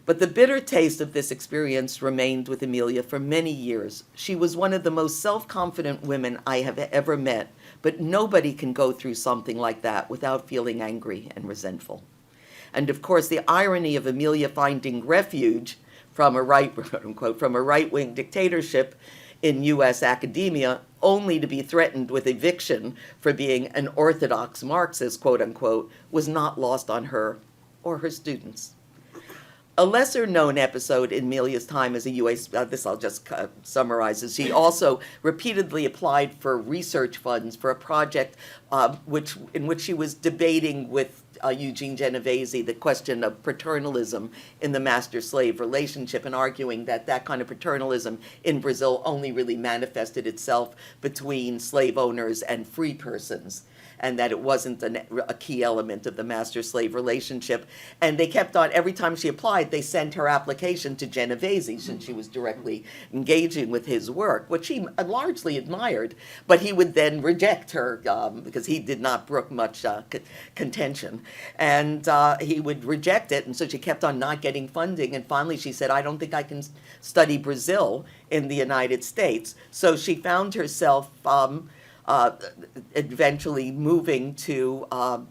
But the bitter taste of this experience remained with Emilia for many years. She was one of the most self-confident women I have ever met, but nobody can go through something like that without feeling angry and resentful. And of course, the irony of Emilia finding refuge from a right-wing dictatorship in U.S. academia, only to be threatened with eviction for being an orthodox Marxist, quote unquote, was not lost on her or her students. A lesser-known episode in Emilia's time as a U.S., this I'll just summarize, is she also repeatedly applied for research funds for a project in which she was debating with Eugene Genovese the question of paternalism in the master-slave relationship, and arguing that that kind of paternalism in Brazil only really manifested itself between slave owners and free persons, and that it wasn't a key element of the master-slave relationship. And they kept on, every time she applied, they sent her application to Genovese, since she was directly engaging with his work, which he largely admired, but he would then reject her because he did not brook much contention. And he would reject it, and so she kept on not getting funding, and finally she said, I don't think I can study Brazil in the United States. So she found herself eventually moving to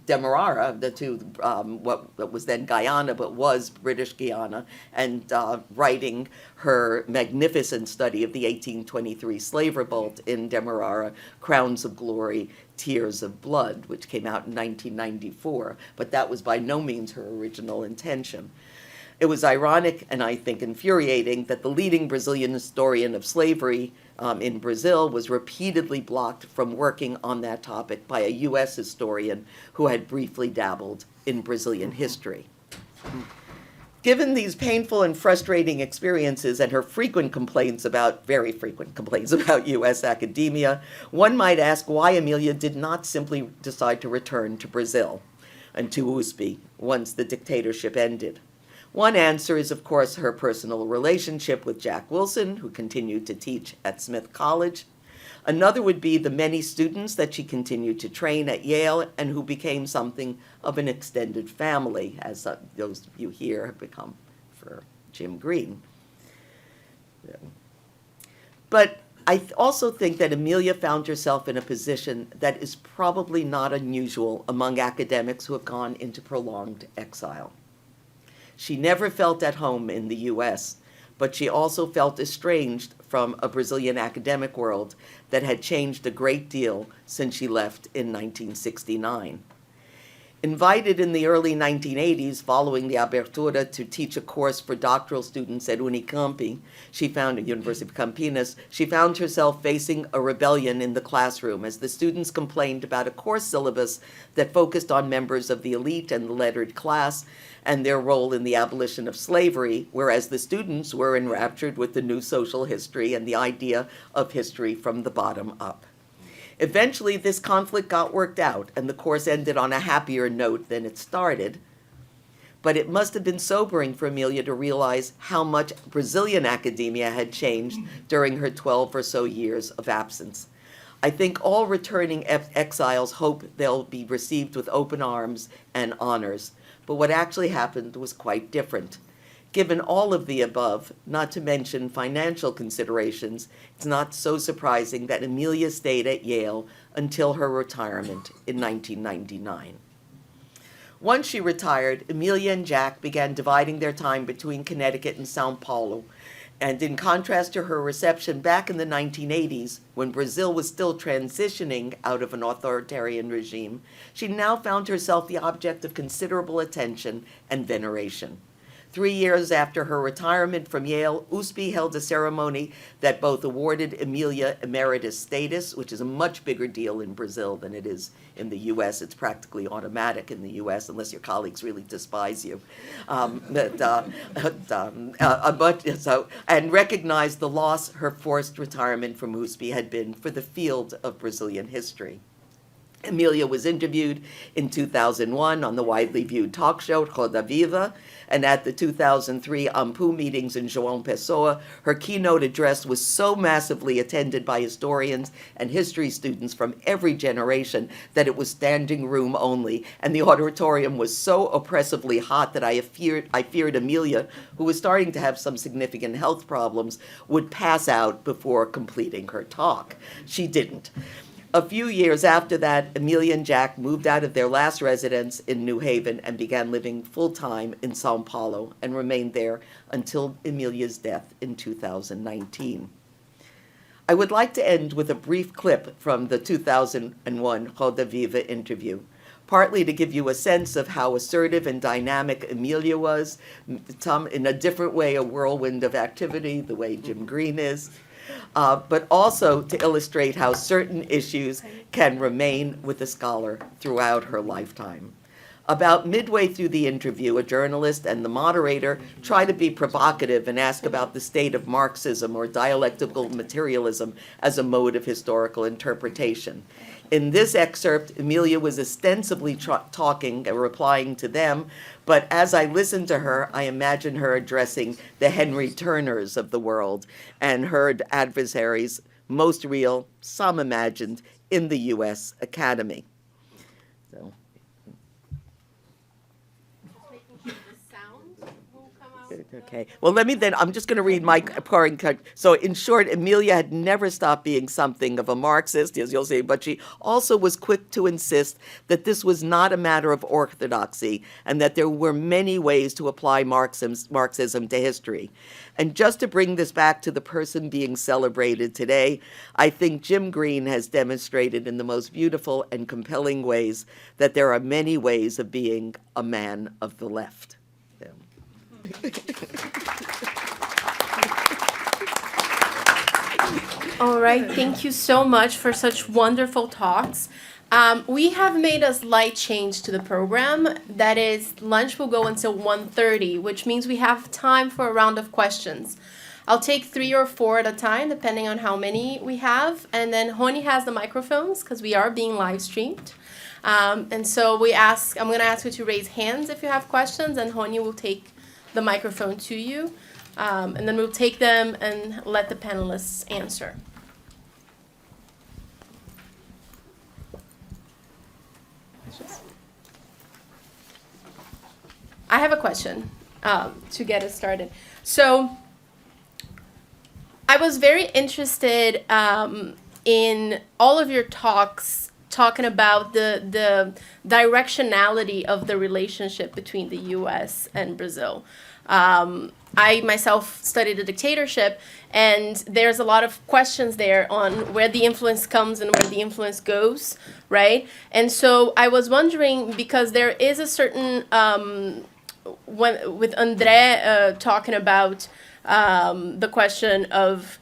Demerara, what was then Guyana, but was British Guiana, and writing her magnificent study of the 1823 slave revolt in Demerara, Crowns of Glory, Tears of Blood, which came out in 1994, but that was by no means her original intention. It was ironic, and I think infuriating, that the leading Brazilian historian of slavery in Brazil was repeatedly blocked from working on that topic by a U.S. historian who had briefly dabbled in Brazilian history. Given these painful and frustrating experiences and her very frequent complaints about U.S. academia, one might ask why Emilia did not simply decide to return to Brazil and to USP once the dictatorship ended. One answer is, of course, her personal relationship with Jack Wilson, who continued to teach at Smith College. Another would be the many students that she continued to train at Yale and who became something of an extended family, as those of you here have become for Jim Green. But I also think that Amelia found herself in a position that is probably not unusual among academics who have gone into prolonged exile. She never felt at home in the US, but she also felt estranged from a Brazilian academic world that had changed a great deal since she left in 1969. Invited in the early 1980s, following the Abertura, to teach a course for doctoral students at Unicamp, she found at University of Campinas, she found herself facing a rebellion in the classroom as the students complained about a course syllabus that focused on members of the elite and the lettered class and their role in the abolition of slavery, whereas the students were enraptured with the new social history and the idea of history from the bottom up. Eventually, this conflict got worked out, and the course ended on a happier note than it started. But it must have been sobering for Amelia to realize how much Brazilian academia had changed during her 12 or so years of absence. I think all returning exiles hope they'll be received with open arms and honors, but what actually happened was quite different. Given all of the above, not to mention financial considerations, it's not so surprising that Amelia stayed at Yale until her retirement in 1999. Once she retired, Amelia and Jack began dividing their time between Connecticut and Sao Paulo, and in contrast to her reception back in the 1980s, when Brazil was still transitioning out of an authoritarian regime, she now found herself the object of considerable attention and veneration. 3 years after her retirement from Yale, USP held a ceremony that both awarded Amelia emeritus status, which is a much bigger deal in Brazil than it is in the US. It's practically automatic in the US, unless your colleagues really despise you. And recognized the loss her forced retirement from USP had been for the field of Brazilian history. Amelia was interviewed in 2001 on the widely viewed talk show Roda Viva, and at the 2003 AMPU meetings in João Pessoa, her keynote address was so massively attended by historians and history students from every generation that it was standing room only, and the auditorium was so oppressively hot that I feared Amelia, who was starting to have some significant health problems, would pass out before completing her talk. She didn't. A few years after that, Amelia and Jack moved out of their last residence in New Haven and began living full-time in Sao Paulo and remained there until Amelia's death in 2019. I would like to end with a brief clip from the 2001 Roda Viva interview, partly to give you a sense of how assertive and dynamic Amelia was, in a different way, a whirlwind of activity, the way Jim Green is, but also to illustrate how certain issues can remain with a scholar throughout her lifetime. About midway through the interview, a journalist and the moderator try to be provocative and ask about the state of Marxism or dialectical materialism as a mode of historical interpretation. In this excerpt, Amelia was ostensibly talking and replying to them, but as I listened to her, I imagine her addressing the Henry Turners of the world and her adversaries, most real, some imagined, in the U.S. Academy. So. Okay. Well, I'm just going to read my pouring cut. So in short, Amelia had never stopped being something of a Marxist, as you'll see, but she also was quick to insist that this was not a matter of orthodoxy and that there were many ways to apply Marxism to history. And just to bring this back to the person being celebrated today, I think Jim Green has demonstrated in the most beautiful and compelling ways that there are many ways of being a man of the left. Yeah. All right, thank you so much for such wonderful talks. We have made a slight change to the program. That is, lunch will go until 1:30, which means we have time for a round of questions. I'll take 3 or 4 at a time, depending on how many we have. And then Rony has the microphones, because we are being live streamed. And so I'm going to ask you to raise hands if you have questions, and Rony will take the microphone to you, and then we'll take them and let the panelists answer. I have a question to get us started. So I was very interested in all of your talks talking about the directionality of the relationship between the U.S. and Brazil. I myself studied a dictatorship, and there's a lot of questions there on where the influence comes and where the influence goes, right? And so I was wondering, because there is a certain, with André talking about the question of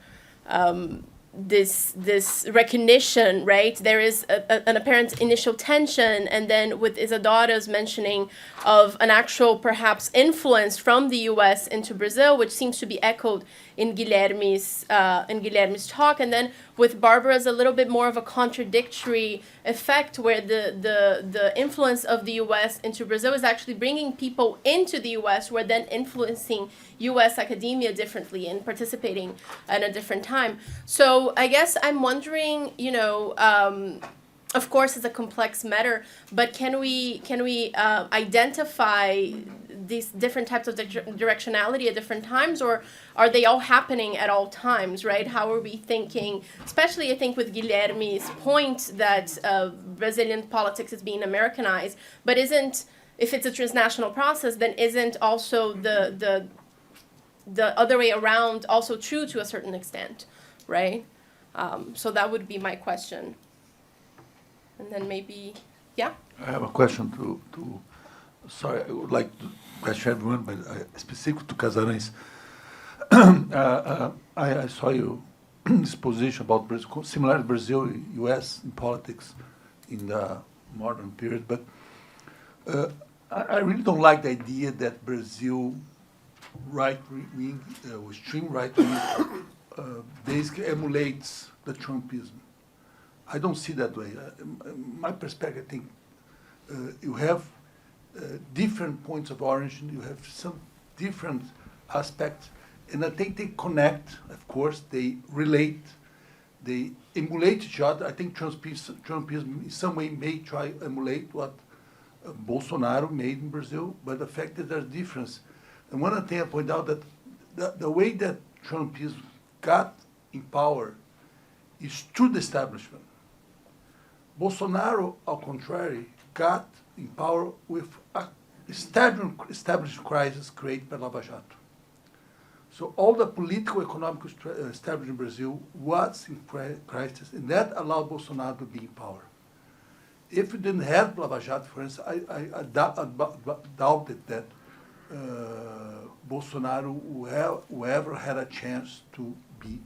this recognition, right? There is an apparent initial tension, and then with Isadora's mentioning of an actual perhaps influence from the U.S. into Brazil, which seems to be echoed in Guilherme's talk, and then with Barbara's a little bit more of a contradictory effect, where the influence of the U.S. into Brazil is actually bringing people into the U.S. who are then influencing U.S. academia differently and participating at a different time. So I guess I'm wondering, of course it's a complex matter, but can we identify these different types of directionality at different times, or are they all happening at all times, right? How are we thinking, especially I think with Guilherme's point that Brazilian politics is being Americanized, but if it's a transnational process, then isn't also the other way around also true to a certain extent, right? So that would be my question. And then maybe, yeah? I have a question to sorry, I would like to question everyone, but specific to Casarões. I saw you this position about Brazil, similar to Brazil, U.S. in politics in the modern period, but I really don't like the idea that Brazil right-wing, extreme right-wing, basically emulates the Trumpism. I don't see that way. My perspective, I think you have different points of origin, you have some different aspects, and I think they connect, of course, they relate, they emulate each other. I think Trumpism in some way may try to emulate what Bolsonaro made in Brazil, but the fact that there's difference. And one thing I point out that the way that Trumpism got in power is through the establishment. Bolsonaro, au contrary, got in power with a established crisis created by Lava Jato. So all the political, economic establishment in Brazil was in crisis, and that allowed Bolsonaro to be in power. If we didn't have Lava Jato, for instance, I doubted that Bolsonaro whoever had a chance to be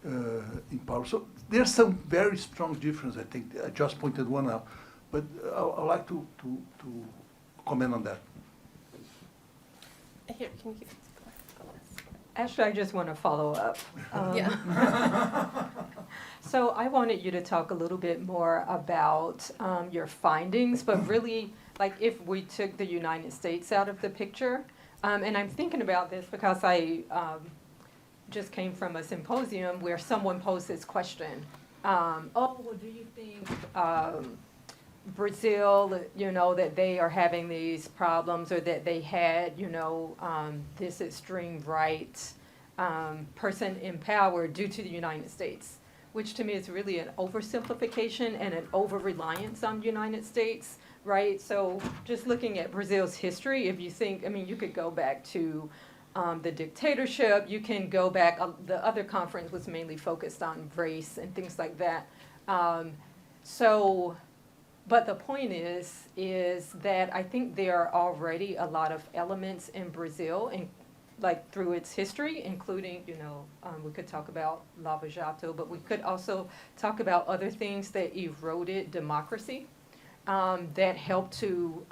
in power. So there's some very strong difference, I think. I just pointed one out, but I'd like to comment on that. Here, can you give Actually, I just want to follow up. yeah. So I wanted you to talk a little bit more about your findings, but really, like if we took the United States out of the picture, and I'm thinking about this because I just came from a symposium where someone posed this question. Well, do you think Brazil, that they are having these problems, or that they had, this extreme right person in power due to the United States, which to me is really an oversimplification and an over-reliance on the United States, right? So just looking at Brazil's history, if you think, you could go back to the dictatorship, you can go back, the other conference was mainly focused on race and things like that. But the point is that I think there are already a lot of elements in Brazil, like through its history, including, we could talk about Lava Jato, but we could also talk about other things that eroded democracy, that helped to,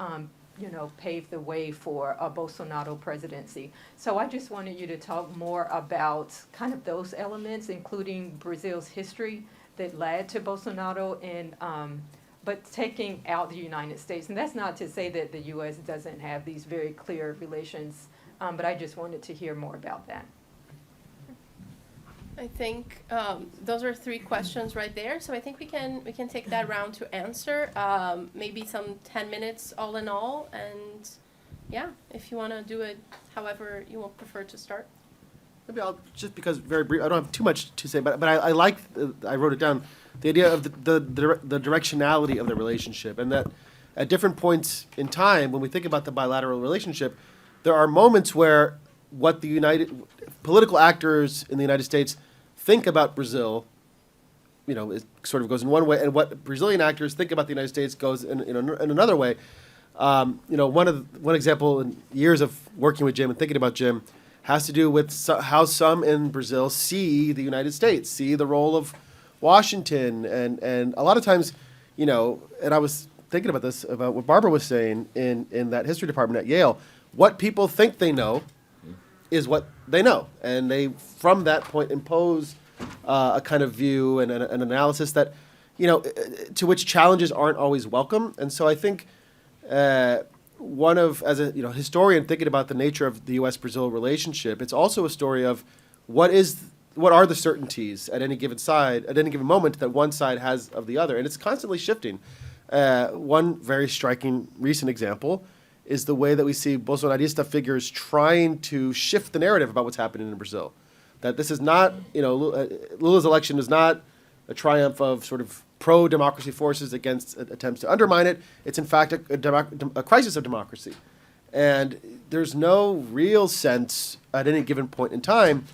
pave the way for a Bolsonaro presidency. So I just wanted you to talk more about kind of those elements, including Brazil's history that led to Bolsonaro, and but taking out the United States. And that's not to say that the U.S. doesn't have these very clear relations but I just wanted to hear more about that. I think those are 3 questions right there. So I think we can take that round to answer. Maybe some 10 minutes all in all. And yeah, if you want to do it however you will prefer to start. Maybe I'll, just because very brief, I don't have too much to say, but I like, I wrote it down, the idea of the directionality of the relationship, and that at different points in time, when we think about the bilateral relationship, there are moments where what the political actors in the United States think about Brazil, it sort of goes in one way, and what Brazilian actors think about the United States goes in another way. One example in years of working with Jim and thinking about Jim has to do with how some in Brazil see the United States, see the role of Washington, and a lot of times, and I was thinking about this, about what Barbara was saying in that history department at Yale, what people think they know is what they know, and they, from that point, impose a kind of view and an analysis that, to which challenges aren't always welcome. And so I think as a historian thinking about the nature of the U.S.-Brazil relationship, it's also a story of what are the certainties at any given moment that one side has of the other, and it's constantly shifting. One very striking recent example is the way that we see Bolsonarista figures trying to shift the narrative about what's happening in Brazil. That this is not, Lula's election is not a triumph of sort of pro-democracy forces against attempts to undermine it. It's in fact a crisis of democracy. And there's no real sense at any given point in time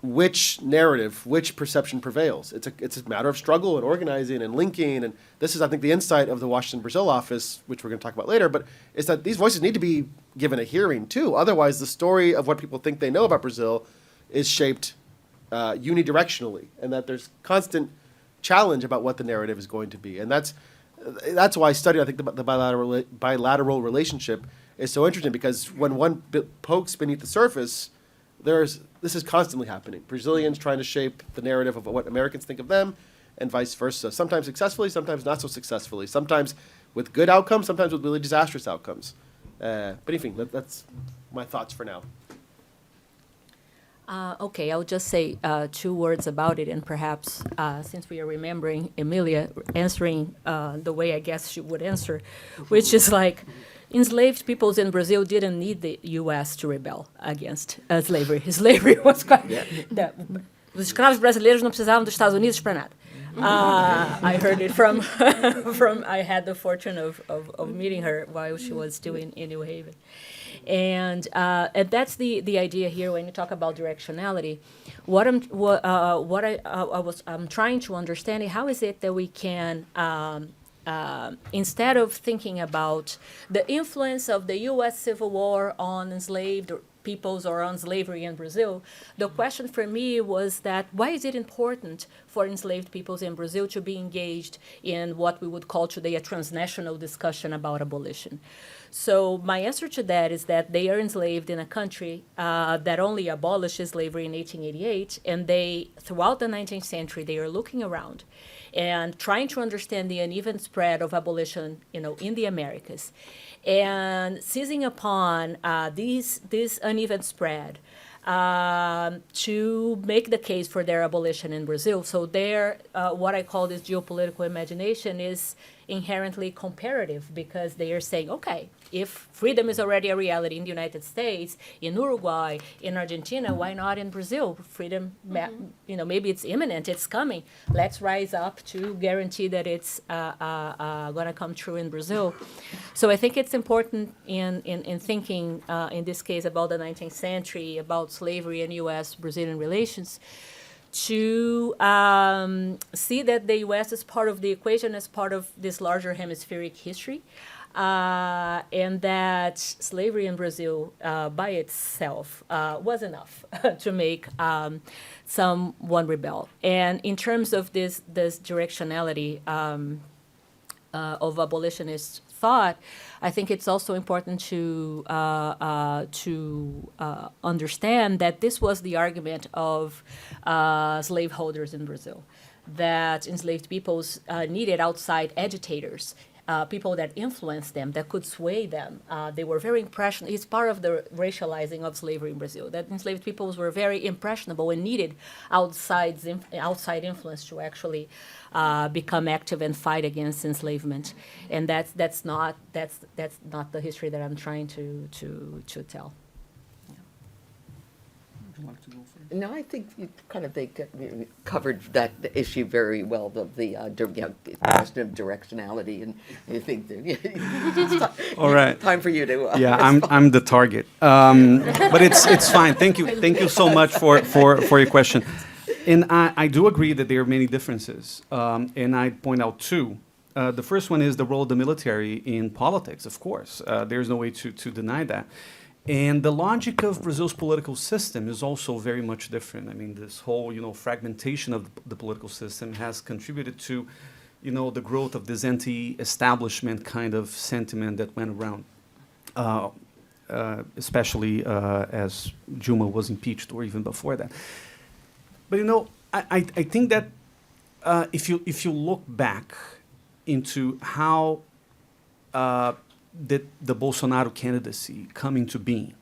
which narrative, which perception prevails. It's a matter of struggle and organizing and linking, and this is, I think, the insight of the Washington Brazil office, which we're going to talk about later, but is that these voices need to be given a hearing, too. Otherwise, the story of what people think they know about Brazil is shaped unidirectionally, and that there's constant challenge about what the narrative is going to be. And that's why studying, I think, the bilateral relationship is so interesting, because when one pokes beneath the surface, this is constantly happening. Brazilians trying to shape the narrative of what Americans think of them, and vice versa. Sometimes successfully, sometimes not so successfully. Sometimes with good outcomes, sometimes with really disastrous outcomes. But anything, that's my thoughts for now. Okay, I'll just say 2 words about it, and perhaps since we are remembering Emilia answering the way I guess she would answer, which is like, enslaved peoples in Brazil didn't need the U.S. to rebel against slavery. Slavery was quite... Os escravos brasileiros não precisavam dos Estados Unidos para nada. I heard it from... I had the fortune of meeting her while she was still in New Haven. And that's the idea here when you talk about directionality. I'm trying to understand how is it that we can... instead of thinking about the influence of the U.S. Civil War on enslaved peoples or on slavery in Brazil, the question for me was that why is it important for enslaved peoples in Brazil to be engaged in what we would call today a transnational discussion about abolition? So my answer to that is that they are enslaved in a country that only abolished slavery in 1888, and throughout the 19th century, they are looking around and trying to understand the uneven spread of abolition, in the Americas, and seizing upon this uneven spread to make the case for their abolition in Brazil. So what I call this geopolitical imagination is inherently comparative, because they are saying, okay, if freedom is already a reality in the United States, in Uruguay, in Argentina, why not in Brazil? Freedom, maybe it's imminent, it's coming. Let's rise up to guarantee that it's going to come true in Brazil. So I think it's important in thinking, in this case, about the 19th century, about slavery and U.S.-Brazilian relations, to see that the U.S. is part of the equation, as part of this larger hemispheric history, and that slavery in Brazil by itself was enough to make someone rebel. And in terms of this directionality of abolitionist thought, I think it's also important to understand that this was the argument of slaveholders in Brazil, that enslaved peoples needed outside agitators people that influenced them, that could sway them. They were very impressionable. It's part of the racializing of slavery in Brazil, that enslaved peoples were very impressionable and needed outside influence to actually become active and fight against enslavement. And that's not the history that I'm trying to tell. No, I think you kind of covered that issue very well, the question of directionality, and I think that it's All right. time for you to. Yeah, I'm the target, but it's fine. Thank you so much for your question, and I do agree that there are many differences, and I point out two. The first one is the role of the military in politics. Of course, there's no way to deny that. And the logic of Brazil's political system is also very much different. I mean, this whole, fragmentation of the political system has contributed to, the growth of this anti-establishment kind of sentiment that went around, especially as Dilma was impeached or even before that. But, I think that if you look back into how did the Bolsonaro candidacy come into being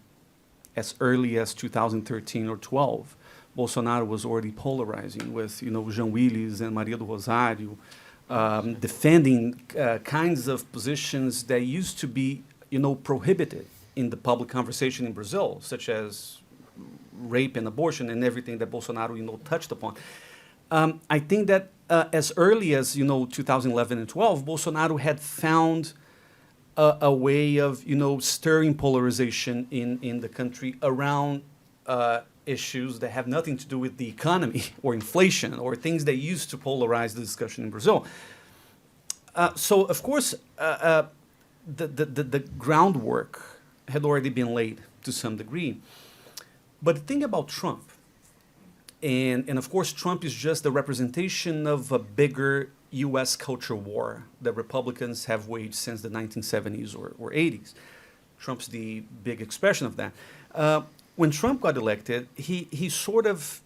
as early as 2013 or 12. Bolsonaro was already polarizing with, Jean Willis and Maria do Rosário, defending kinds of positions that used to be, prohibited in the public conversation in Brazil, such as rape and abortion and everything that Bolsonaro, touched upon. I think that as early as, 2011 and 12, Bolsonaro had found a way of, stirring polarization in the country around issues that have nothing to do with the economy or inflation or things that used to polarize the discussion in Brazil. So, of course, the groundwork had already been laid to some degree. But the thing about Trump, and of course, Trump is just the representation of a bigger U.S. culture war that Republicans have waged since the 1970s or 80s. Trump's the big expression of that. When Trump got elected, he sort of,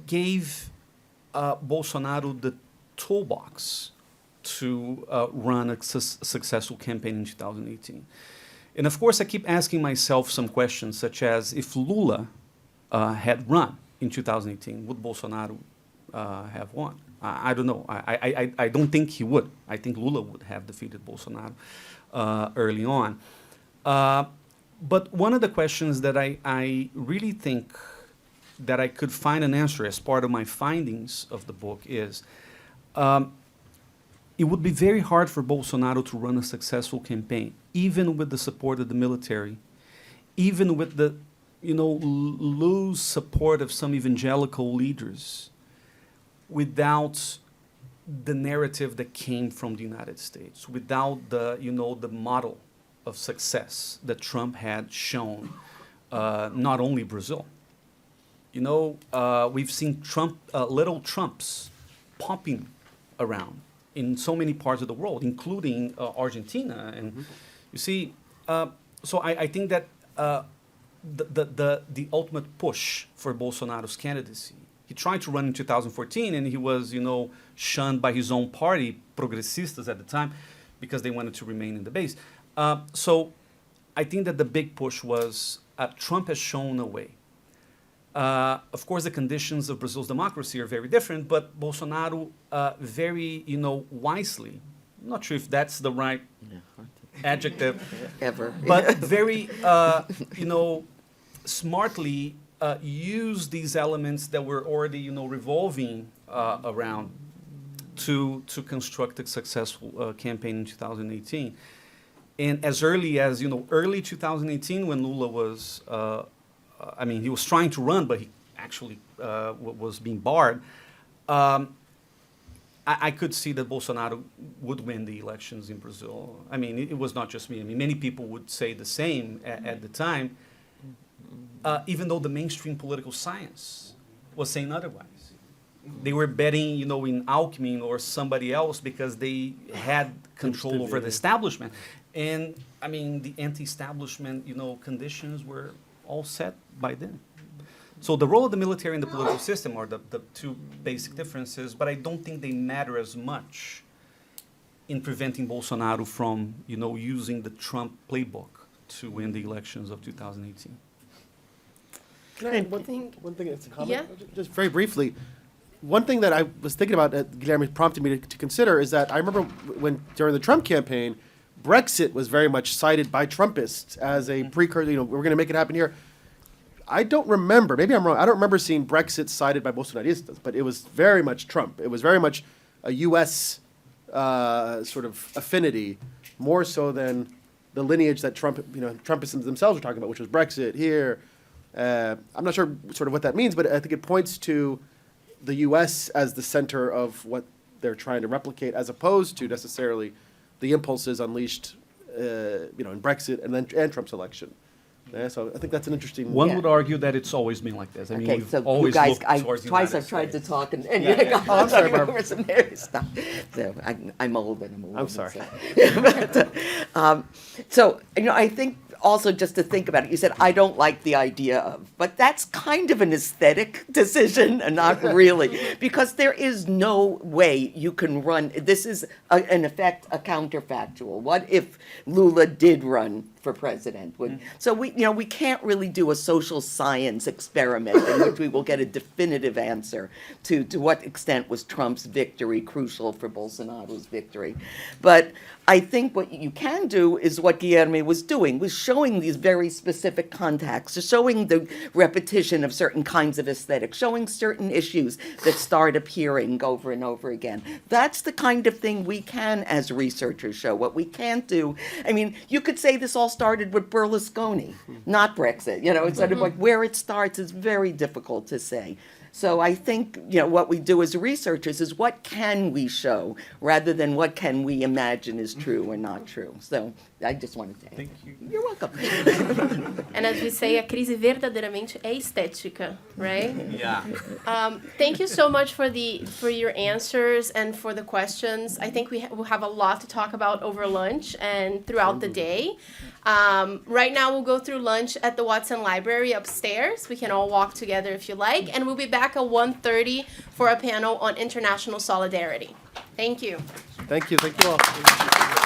gave Bolsonaro the toolbox to run a successful campaign in 2018. And of course, I keep asking myself some questions, such as if Lula had run in 2018, would Bolsonaro have won? I don't know. I don't think he would. I think Lula would have defeated Bolsonaro early on. But one of the questions that I really think that I could find an answer as part of my findings of the book is it would be very hard for Bolsonaro to run a successful campaign, even with the support of the military, even with the loose support of some evangelical leaders, without the narrative that came from the United States, without the model of success that Trump had shown, not only Brazil. We've seen little Trumps popping around in so many parts of the world, including Argentina. And you see, so I think that the ultimate push for Bolsonaro's candidacy, he tried to run in 2014, and he was, shunned by his own party, Progressistas at the time, because they wanted to remain in the base. So I think that the big push was Trump has shown a way. Of course, the conditions of Brazil's democracy are very different, but Bolsonaro very, wisely, I'm not sure if that's the right adjective, Ever. but very, smartly use these elements that were already, revolving around to construct a successful campaign in 2018. And as early as, early 2018, when Lula was, he was trying to run, but he actually was being barred. I could see that Bolsonaro would win the elections in Brazil. I mean, it was not just me. I mean, many people would say the same at the time. Even though the mainstream political science was saying otherwise. They were betting, in Alckmin or somebody else because they had control over the establishment. And, the anti-establishment, conditions were all set by then. So the role of the military in the political system are the two basic differences, but I don't think they matter as much in preventing Bolsonaro from, using the Trump playbook to win the elections of 2018. Can I add one thing it's a comment? Yeah. Just very briefly. One thing that I was thinking about that Guilherme prompted me to consider is that I remember when during the Trump campaign, Brexit was very much cited by Trumpists as a precursor, we're going to make it happen here. I don't remember, maybe I'm wrong, I don't remember seeing Brexit cited by Bolsonaristas, but it was very much Trump. It was very much a U.S. Sort of affinity, more so than the lineage that Trumpists themselves were talking about, which was Brexit here. I'm not sure sort of what that means, but I think it points to the U.S. as the center of what they're trying to replicate, as opposed to necessarily the impulses unleashed, in Brexit and Trump's election. So I think that's an interesting. One Yeah. would argue that it's always been like this. I mean, Okay, we've so you always guys, looked towards the twice United I've tried to States. talk and I'm sorry, Barbara. over some various stuff. So I'm old and I'm old. I'm sorry. So, I think also just to think about it, you said, I don't like the idea of, but that's kind of an aesthetic decision, and not really, because there is no way you can run, this is in effect a counterfactual. What if Lula did run for president? So we can't really do a social science experiment in which we will get a definitive answer to what extent was Trump's victory crucial for Bolsonaro's victory. But I think what you can do is what Guilherme was doing, was showing these very specific contacts, showing the repetition of certain kinds of aesthetics, showing certain issues that start appearing over and over again. That's the kind of thing we can, as researchers, show. What we can't do, I mean, you could say this all started with Berlusconi, not Brexit. It's sort of like where it starts is very difficult to say. So I think, what we do as researchers is what can we show rather than what can we imagine is true or not true. So I just wanted to add. Thank you. You're welcome. And as we say, a crise verdadeiramente é estética, right? Yeah. Thank you so much for your answers and for the questions. I think we'll have a lot to talk about over lunch and throughout the day. Right now, we'll go through lunch at the Watson Library upstairs. We can all walk together if you like. And we'll be back at 1:30 for a panel on international solidarity. Thank you. Thank you all.